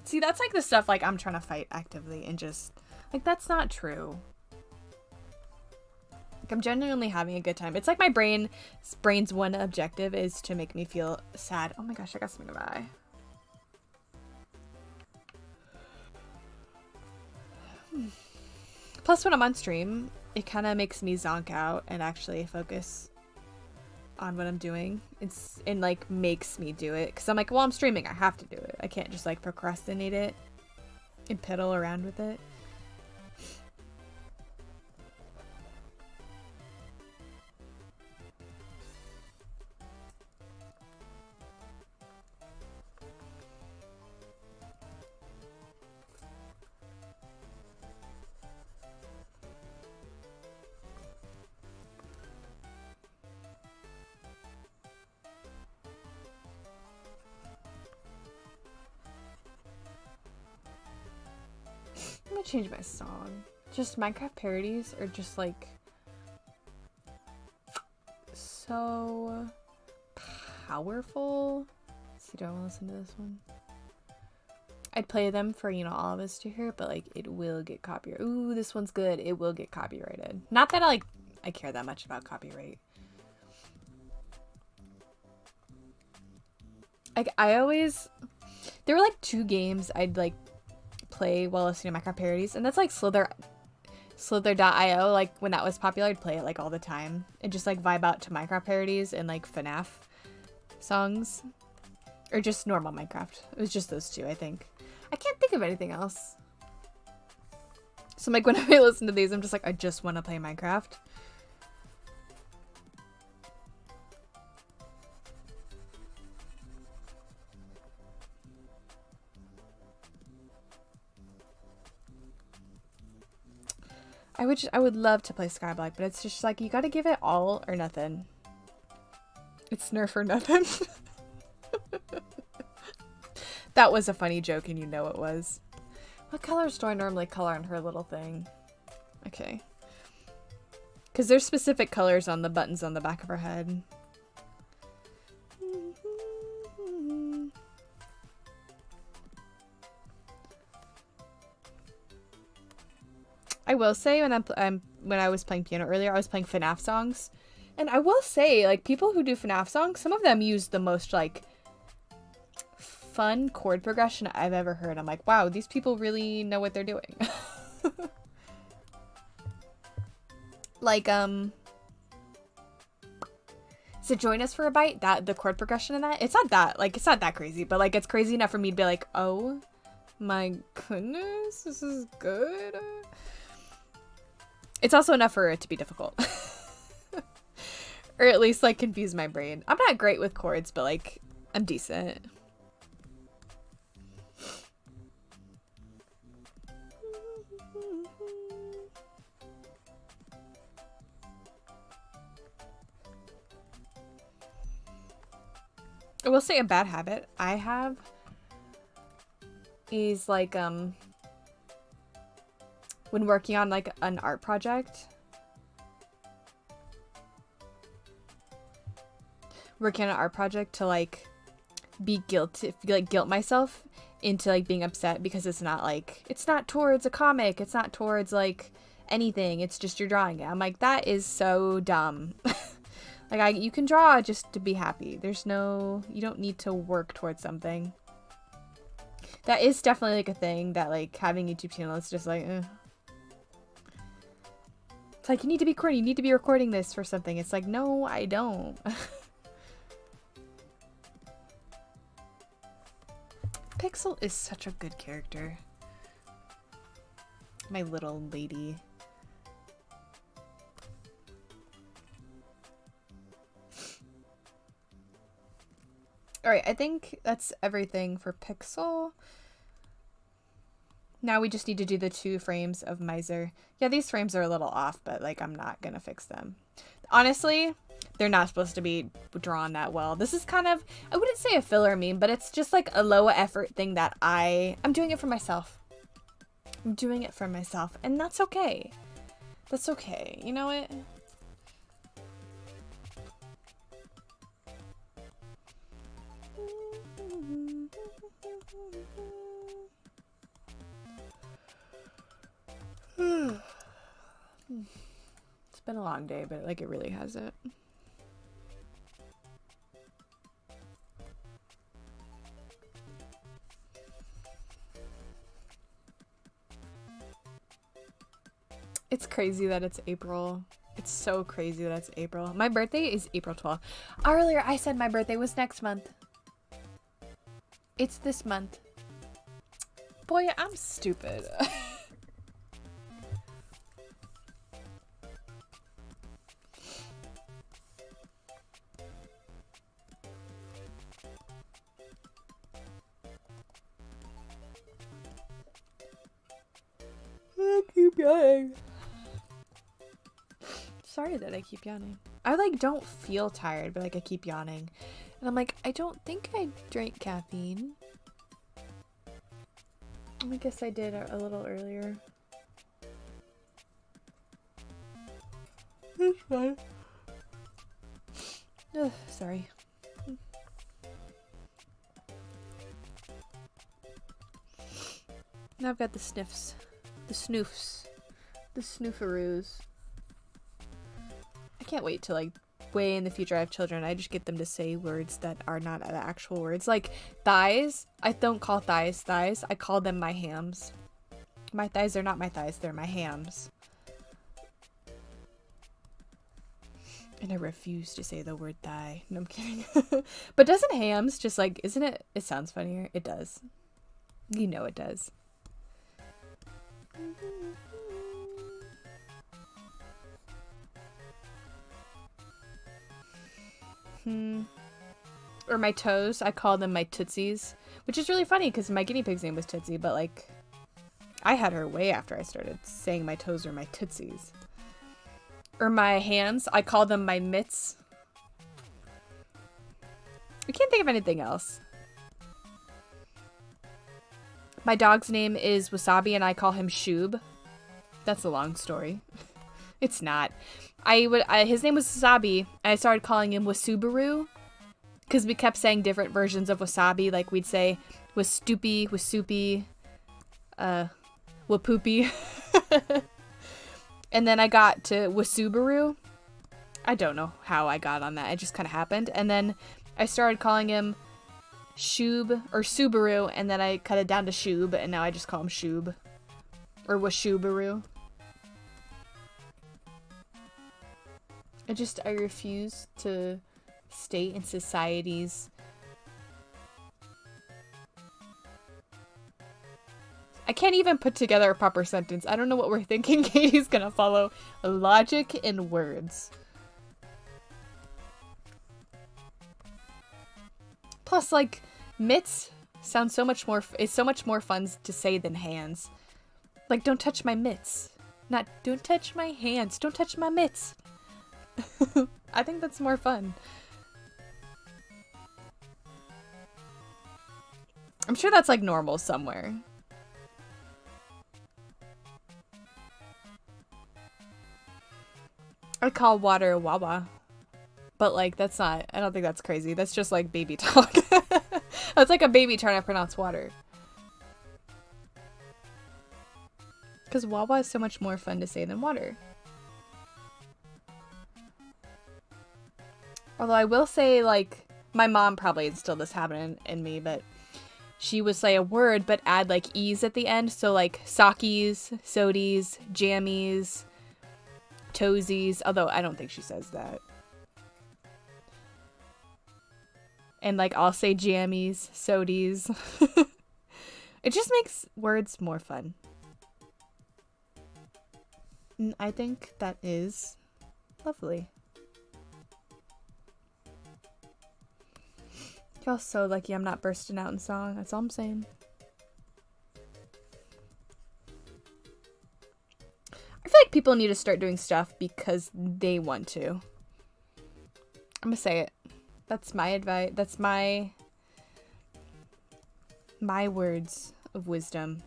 See, that's like the stuff like I'm trying to fight actively, and just like, that's not true. Like, I'm genuinely having a good time. It's like my brain's one objective is to make me feel sad. Oh my gosh, I got something in my eye. Plus, when I'm on stream, it kind of makes me zonk out and actually focus on what I'm doing. And like makes me do it. Because I'm like, well, I'm streaming. I have to do it. I can't just like procrastinate it and piddle around with it. I'm gonna change my song. Just Minecraft parodies are just like so powerful. Let's see, do I want to listen to this one? I'd play them for, you know, all of us to hear, but like it will get copyrighted. Ooh, this one's good. It will get copyrighted. Not that I care that much about copyright. Like there were like 2 games I'd like play while listening to Minecraft parodies, and that's like Slither.io. Like when that was popular, I'd play it like all the time and just like vibe out to Minecraft parodies and like FNAF songs. Or just normal Minecraft. It was just those two, I think. I can't think of anything else. So like when I listen to these, I'm just like, I just want to play Minecraft. I would love to play Skyblock, but it's just like you gotta give it all or nothing. It's Nerf or nothing. That was a funny joke and you know it was. What colors do I normally color on her little thing? Okay. Because there's specific colors on the buttons on the back of her head. I will say when I was playing piano earlier, I was playing FNAF songs. And I will say, like, people who do FNAF songs, some of them use the most, like, fun chord progression I've ever heard. I'm like, wow, these people really know what they're doing. Like, so Join Us for a Bite, that the chord progression in that, it's not that crazy, but like it's crazy enough for me to be like, oh my goodness, this is good. It's also enough for it to be difficult. Or at least like confuse my brain. I'm not great with chords, but like I'm decent. I will say a bad habit I have is like when working on like an art project, to like be guilt myself into like being upset because it's not towards a comic, it's not towards like anything, it's just you're drawing it. I'm like, that is so dumb. Like, you can draw just to be happy. You don't need to work towards something. That is definitely, like, a thing that, like, having a YouTube channel is just like, It's like, you need to be recording, you need to be recording this for something. It's like, no, I don't. Pixel is such a good character. My little lady. Alright, I think that's everything for Pixel. Now we just need to do the 2 frames of Miser. Yeah, these frames are a little off, but like I'm not gonna fix them. Honestly, they're not supposed to be drawn that well. This is kind of, I wouldn't say a filler meme, but it's just like a low effort thing that I'm doing it for myself. I'm doing it for myself, and that's okay. That's okay. You know what? It's been a long day, but like it really hasn't. It's crazy that it's April. It's so crazy that it's April. My birthday is April 12th. Earlier I said my birthday was next month. It's this month. Boy, I'm stupid. I keep yawning. Sorry that I keep yawning. I like don't feel tired, but like I keep yawning. And I'm like, I don't think I drank caffeine. I guess I did a little earlier. That's fine. Ugh, sorry. Now I've got the sniffs. The snoofs. The snoofaroos. I can't wait till like way in the future I have children. I just get them to say words that are not the actual words. Like thighs. I don't call thighs thighs. I call them my hams. My thighs are not my thighs. They're my hams. And I refuse to say the word thigh. No, I'm kidding. But doesn't hams just like, isn't it? It sounds funnier. It does. You know it does. Or my toes, I call them my tootsies. Which is really funny because my guinea pig's name was Tootsie, but like, I had her way after I started saying my toes are my tootsies. Or my hands, I call them my mitts. I can't think of anything else. My dog's name is Wasabi and I call him Shoob. That's a long story. It's not. His name was Wasabi and I started calling him Wasubaru because we kept saying different versions of wasabi. Like we'd say Wastoopy, Wasupi, Wapoopy. And then I got to Wasubaru. I don't know how I got on that. It just kind of happened. And then I started calling him Shoob or Subaru, and then I cut it down to Shoob, and now I just call him Shoob. Or Washubaru. I refuse to stay in society's... I can't even put together a proper sentence. I don't know what we're thinking. Katie's gonna follow logic in words. Plus, like, mitts sounds so much more, it's so much more fun to say than hands. Like, don't touch my mitts. Not, don't touch my hands. Don't touch my mitts. I think that's more fun. I'm sure that's, like, normal somewhere. I call water wawa. But, like, that's not... I don't think that's crazy. That's just, like, baby talk. That's like a baby trying to pronounce water. Because wawa is so much more fun to say than water. Although I will say, like... My mom probably instilled this habit in me, but... She would say a word, but add, like, e's at the end. So, like, sockies, sodies, jammies, toesies. Although, I don't think she says that. And, like, I'll say jammies, sodies. It just makes words more fun. And I think that is lovely. Y'all so lucky I'm not bursting out in song. That's all I'm saying. I feel like people need to start doing stuff because they want to. I'm gonna say it. That's my advice. That's my words of wisdom.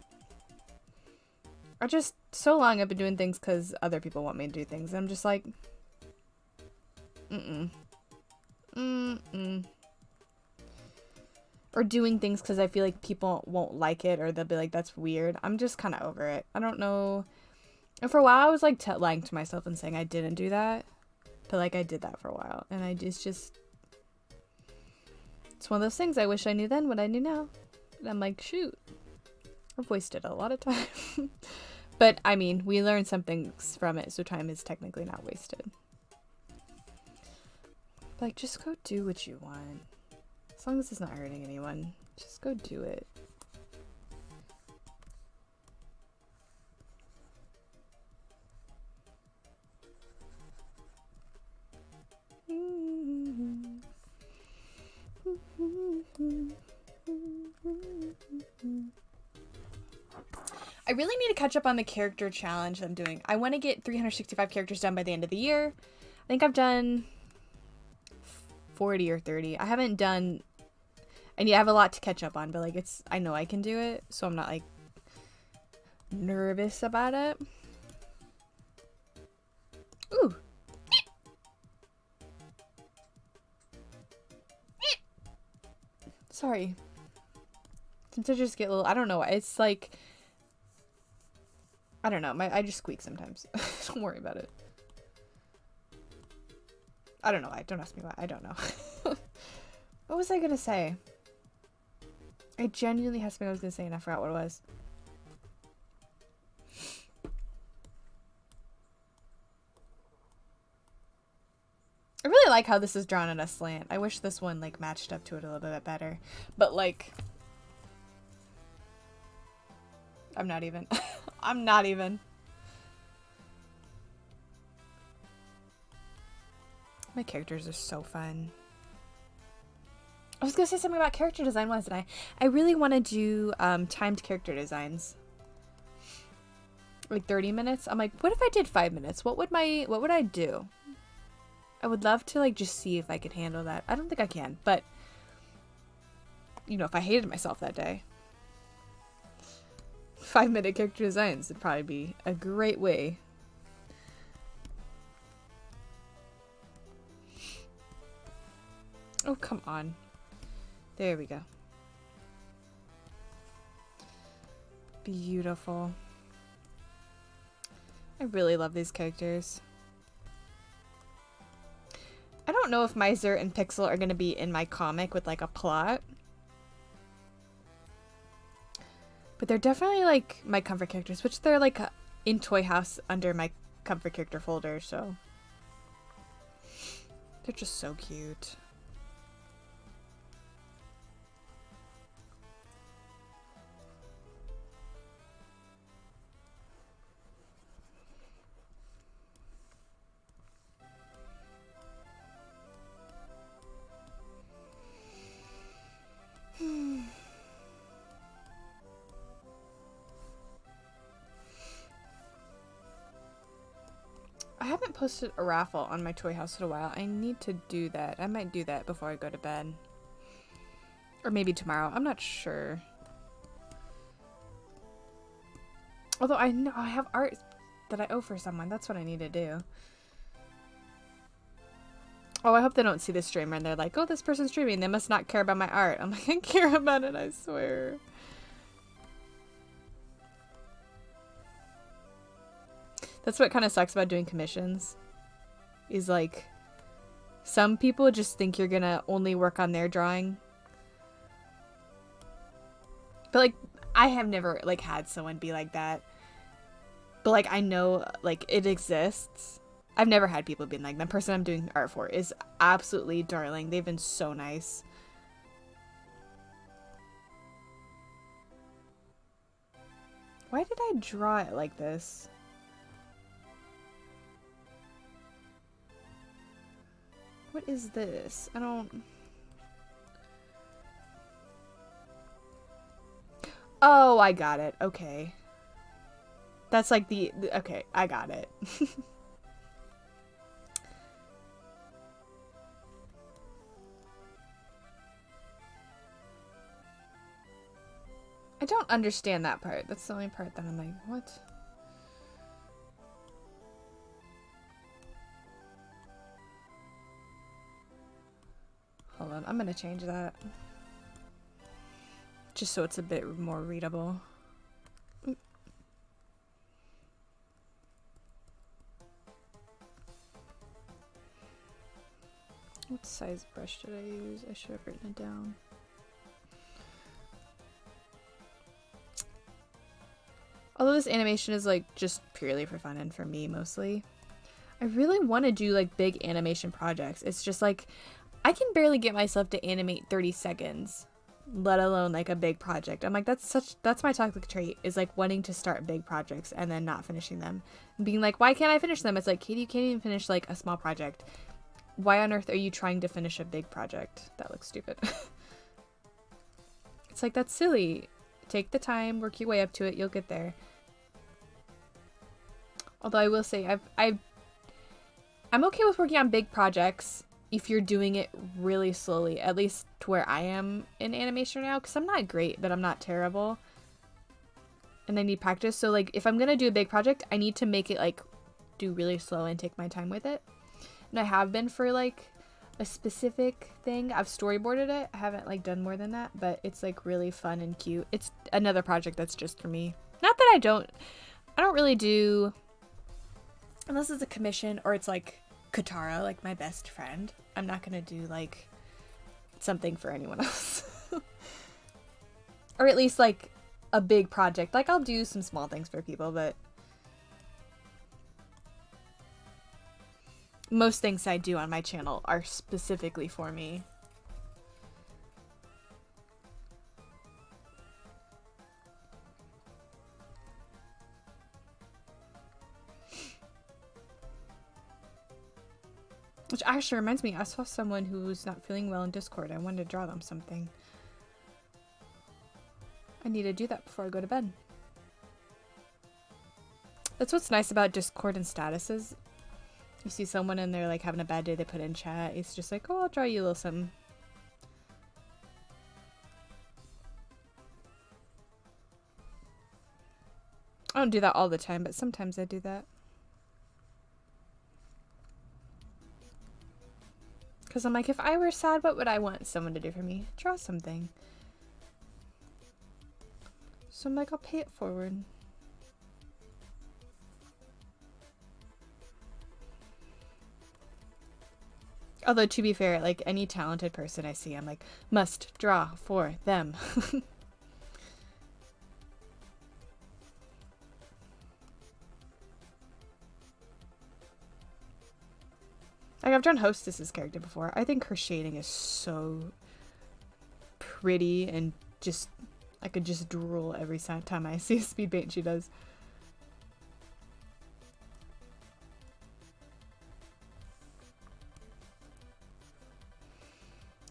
I just, so long I've been doing things because other people want me to do things. And I'm just like, Or doing things because I feel like people won't like it or they'll be like, that's weird. I'm just kind of over it. I don't know. And for a while I was like lying to myself and saying I didn't do that. But like I did that for a while. And it's one of those things I wish I knew then what I knew now. And I'm like, shoot. I've wasted a lot of time. But, I mean, we learned some things from it, so time is technically not wasted. Like, just go do what you want. As long as it's not hurting anyone, just go do it. I really need to catch up on the character challenge I'm doing. I want to get 365 characters done by the end of the year. I think I've done 40 or 30. I haven't done... I have a lot to catch up on, but like I know I can do it, so I'm not like nervous about it. Ooh. Sorry. Since I just get a little... I don't know. It's like... I don't know. I just squeak sometimes. Don't worry about it. I don't know why. Don't ask me why. I don't know. What was I gonna say? I genuinely had something I was gonna say and I forgot what it was. really like how this is drawn at a slant. I wish this one like matched up to it a little bit better. But like, I'm not even. I'm not even. My characters are so fun. I was gonna say something about character design, wasn't I? I really want to do timed character designs. Like 30 minutes. I'm like, what if I did 5 minutes? What would I do? I would love to like just see if I could handle that. I don't think I can, but you know, if I hated myself that day, 5-minute character designs would probably be a great way. Oh, come on. There we go. Beautiful. I really love these characters. I don't know if my Xert and Pixel are going to be in my comic with like a plot. But they're definitely like my comfort characters, which they're like in Toy House under my comfort character folder, so. They're just so cute. I haven't posted a raffle on my Toy House in a while. I need to do that. I might do that before I go to bed. Or maybe tomorrow. I'm not sure. Although I know I have art that I owe for someone. That's what I need to do. Oh, I hope they don't see this streamer and they're like, oh, this person's streaming. They must not care about my art. I'm like, I care about it, I swear. That's what kind of sucks about doing commissions. Is like, some people just think you're gonna only work on their drawing. But like, I have never like had someone be like that. But like, I know like it exists. I've never had people being like, the person I'm doing art for is absolutely darling. They've been so nice. Why did I draw it like this? What is this? I don't... Oh, I got it. Okay. That's like the okay, I got it. I don't understand that part. That's the only part that I'm like, what? Hold on, I'm gonna change that. Just so it's a bit more readable. What size brush did I use? I should have written it down. Although this animation is like just purely for fun and for me mostly, I really want to do like big animation projects. It's just like I can barely get myself to animate 30 seconds, let alone like a big project. I'm like, that's my toxic trait, is like wanting to start big projects and then not finishing them. And being like, why can't I finish them? It's like, Katie, you can't even finish like a small project. Why on earth are you trying to finish a big project? That looks stupid. It's like, that's silly. Take the time, work your way up to it, you'll get there. Although I will say, I'm okay with working on big projects if you're doing it really slowly, at least to where I am in animation now, because I'm not great, but I'm not terrible. And I need practice, so like, if I'm gonna do a big project, I need to make it like, do really slow and take my time with it. And I have been for like a specific thing. I've storyboarded it. I haven't like done more than that, but it's like really fun and cute. It's another project that's just for me. Not that I don't really do, unless it's a commission or it's like Katara, like my best friend. I'm not gonna do like something for anyone else. Or at least like a big project. Like I'll do some small things for people, but most things I do on my channel are specifically for me. Which actually reminds me, I saw someone who was not feeling well in Discord. I wanted to draw them something. I need to do that before I go to bed. That's what's nice about Discord and statuses. You see someone and they're like having a bad day, they put in chat. It's just like, oh, I'll draw you a little something. I don't do that all the time, but sometimes I do that. Because I'm like, if I were sad, what would I want someone to do for me? Draw something. So I'm like, I'll pay it forward. Although, to be fair, like, any talented person I see, I'm like, must draw for them. Like, I've drawn Hostess's character before. I think her shading is so pretty and just, I could just drool every time I see a speed paint she does.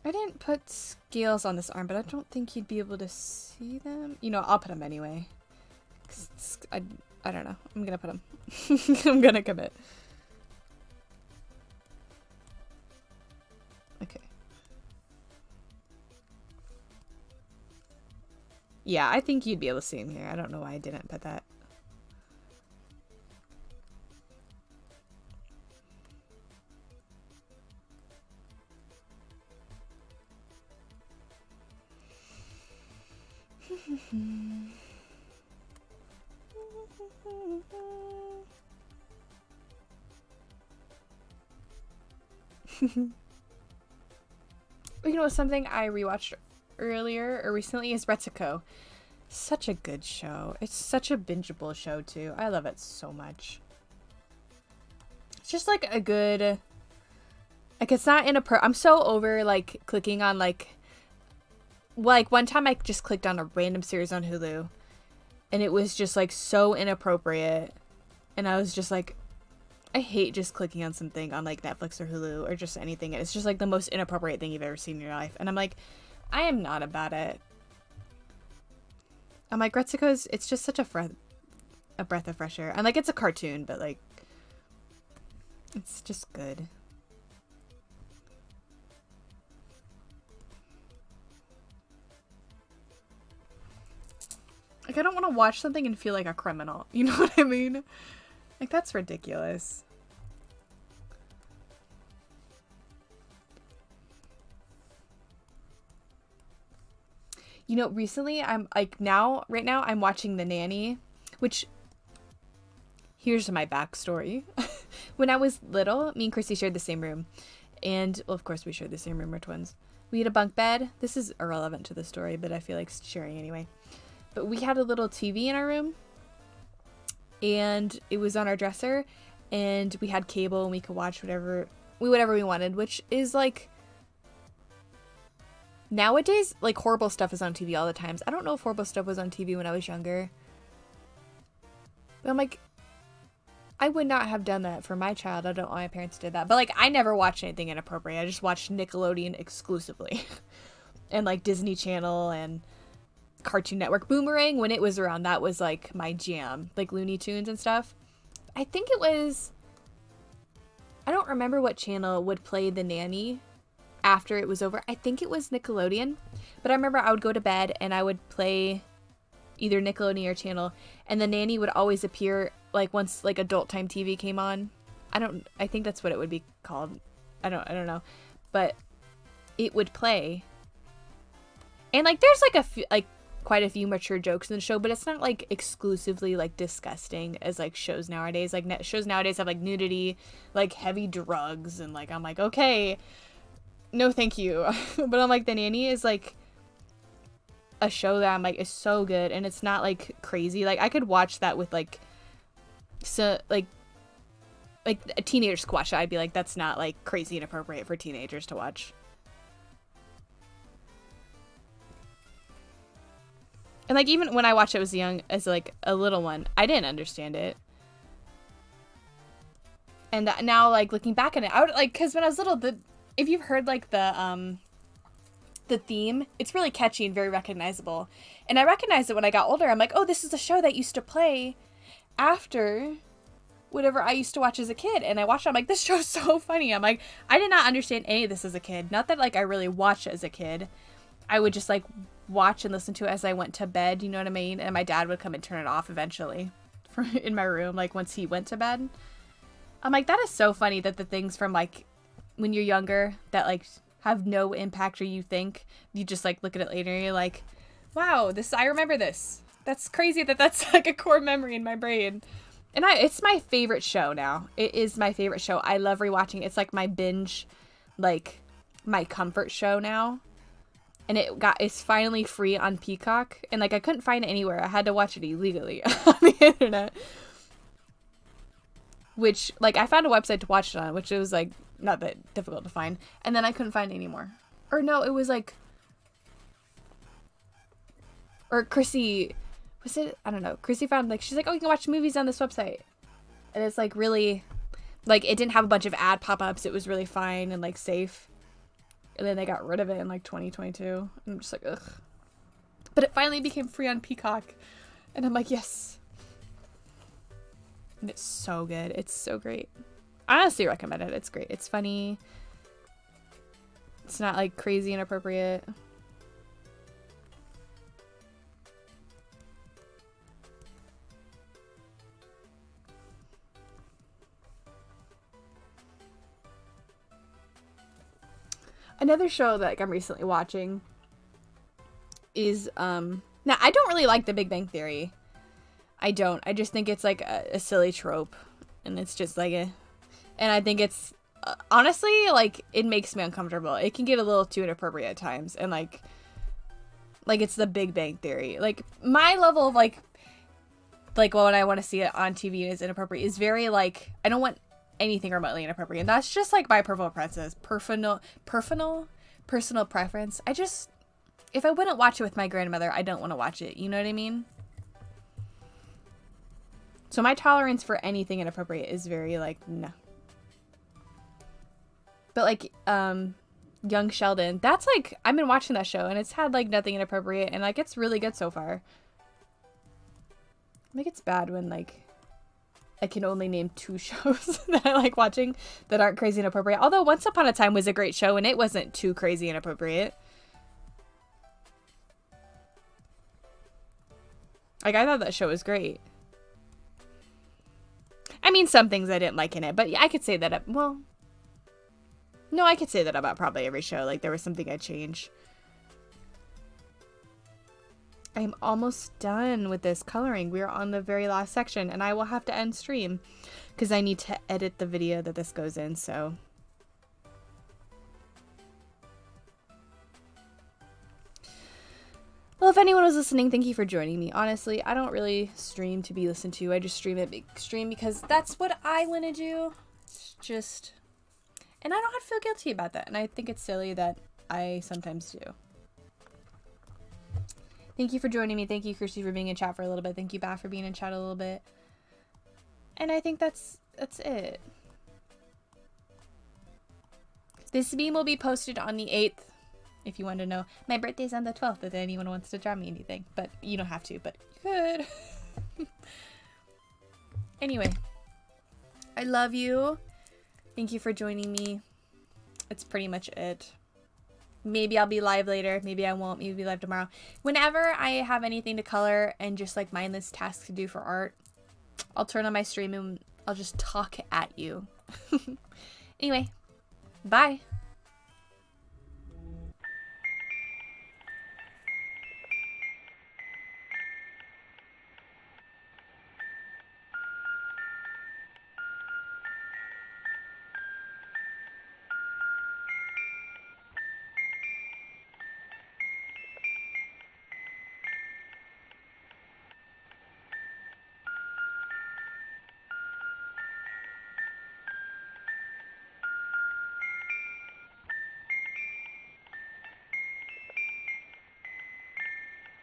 I didn't put scales on this arm, but I don't think you'd be able to see them. You know, I'll put them anyway. I don't know. I'm gonna put them. I'm gonna commit. Okay. Yeah, I think you'd be able to see him here. I don't know why I didn't put that. You know, something I rewatched earlier or recently is Retsuko. Such a good show. It's such a bingeable show too. I love it so much. It's just like a good, like, it's not I'm so over like clicking on like one time I just clicked on a random series on Hulu and it was just like so inappropriate and I was just like, I hate just clicking on something on like Netflix or Hulu or just anything. It's just like the most inappropriate thing you've ever seen in your life. And I'm like, I am not about it. I'm like, Retsuko's, it's just such a breath of fresh air. And like, it's a cartoon, but like, it's just good. Like, I don't want to watch something and feel like a criminal. You know what I mean? Like, that's ridiculous. You know, recently I'm like right now I'm watching The Nanny, which, here's my backstory. When I was little, me and Chrissy shared the same room. And, well, of course we shared the same room, we're twins. We had a bunk bed. This is irrelevant to the story, but I feel like sharing anyway. But we had a little TV in our room. And it was on our dresser. And we had cable and we could watch whatever we wanted, which is like, nowadays, like, horrible stuff is on TV all the times. I don't know if horrible stuff was on TV when I was younger. But I'm like, I would not have done that for my child. I don't know why my parents did that. But, like, I never watched anything inappropriate. I just watched Nickelodeon exclusively. And, like, Disney Channel and Cartoon Network. Boomerang, when it was around, that was, like, my jam. Like, Looney Tunes and stuff. I think it was, I don't remember what channel would play The Nanny after it was over. I think it was Nickelodeon, but I remember I would go to bed and I would play either Nickelodeon or channel, and The Nanny would always appear like once like adult time TV came on. I think that's what it would be called. I don't know, but it would play, and like there's like quite a few mature jokes in the show, but it's not like exclusively like disgusting as like shows nowadays. Like shows nowadays have like nudity, like heavy drugs, and like I'm like, okay, no thank you. But I'm like, The Nanny is like a show that I'm like is so good, and it's not like crazy. Like I could watch that with like so like like a teenager could watch it, I'd be like, that's not like crazy inappropriate for teenagers to watch. And like even when I watched it as like a little one, I didn't understand it. And now like looking back at it, I would like, because when I was little, if you've heard like the theme, it's really catchy and very recognizable. And I recognized it when I got older. I'm like, oh, this is a show that used to play after whatever I used to watch as a kid. And I watched it, I'm like, this show's so funny. I'm like, I did not understand any of this as a kid. Not that like I really watched it as a kid. I would just like watch and listen to it as I went to bed, you know what I mean? And my dad would come and turn it off eventually in my room, like once he went to bed. I'm like, that is so funny that the things from like when you're younger that like have no impact, or you think you just like look at it later and you're like, wow, I remember this. That's crazy that's like a core memory in my brain. And it's my favorite show now. It is my favorite show. I love rewatching it. It's like my binge, like my comfort show now. And it's finally free on Peacock. And like I couldn't find it anywhere. I had to watch it illegally on the internet. Which like I found a website to watch it on, which it was like not that difficult to find. And then I couldn't find it anymore. Or no, it was like, or Chrissy, was it? I don't know. Chrissy found like, she's like, oh, you can watch movies on this website. And it's like really, like it didn't have a bunch of ad pop-ups. It was really fine and like safe. And then they got rid of it in like 2022. And I'm just like, ugh. But it finally became free on Peacock. And I'm like, yes. And it's so good. It's so great. I honestly recommend it. It's great. It's funny. It's not like crazy inappropriate. Another show that like, I'm recently watching is now I don't really like The Big Bang Theory. I don't. I just think it's like a silly trope, and it's just like and I think it's honestly like it makes me uncomfortable. It can get a little too inappropriate at times, and like it's The Big Bang Theory. Like my level of like when I want to see it on TV and is inappropriate is very like I don't want anything remotely inappropriate, and that's just like my personal preference. I just, if I wouldn't watch it with my grandmother, I don't want to watch it, you know what I mean? So my tolerance for anything inappropriate is very like no. But like Young Sheldon, that's like I've been watching that show and it's had like nothing inappropriate, and like it's really good so far. Like it's bad when like I can only name 2 shows that I like watching that aren't crazy inappropriate. Although Once Upon a Time was a great show and it wasn't too crazy inappropriate. Like I thought that show was great. I mean, some things I didn't like in it, but I could say that, well, no, I could say that about probably every show. Like there was something I'd change. I'm almost done with this coloring. We're on the very last section, and I will have to end stream because I need to edit the video that this goes in, so. Well, if anyone was listening, thank you for joining me. Honestly, I don't really stream to be listened to. I just stream because that's what I want to do. It's just, and I don't have to feel guilty about that, and I think it's silly that I sometimes do. Thank you for joining me. Thank you, Kirsty, for being in chat for a little bit. Thank you, Bath, for being in chat a little bit. And I think that's it. This meme will be posted on the 8th, if you want to know. My birthday's on the 12th, if anyone wants to draw me anything. But you don't have to, but you could. Anyway, I love you. Thank you for joining me. That's pretty much it. Maybe I'll be live later. Maybe I won't. Maybe I'll be live tomorrow. Whenever I have anything to color and just like mindless tasks to do for art, I'll turn on my stream and I'll just talk at you. Anyway, bye.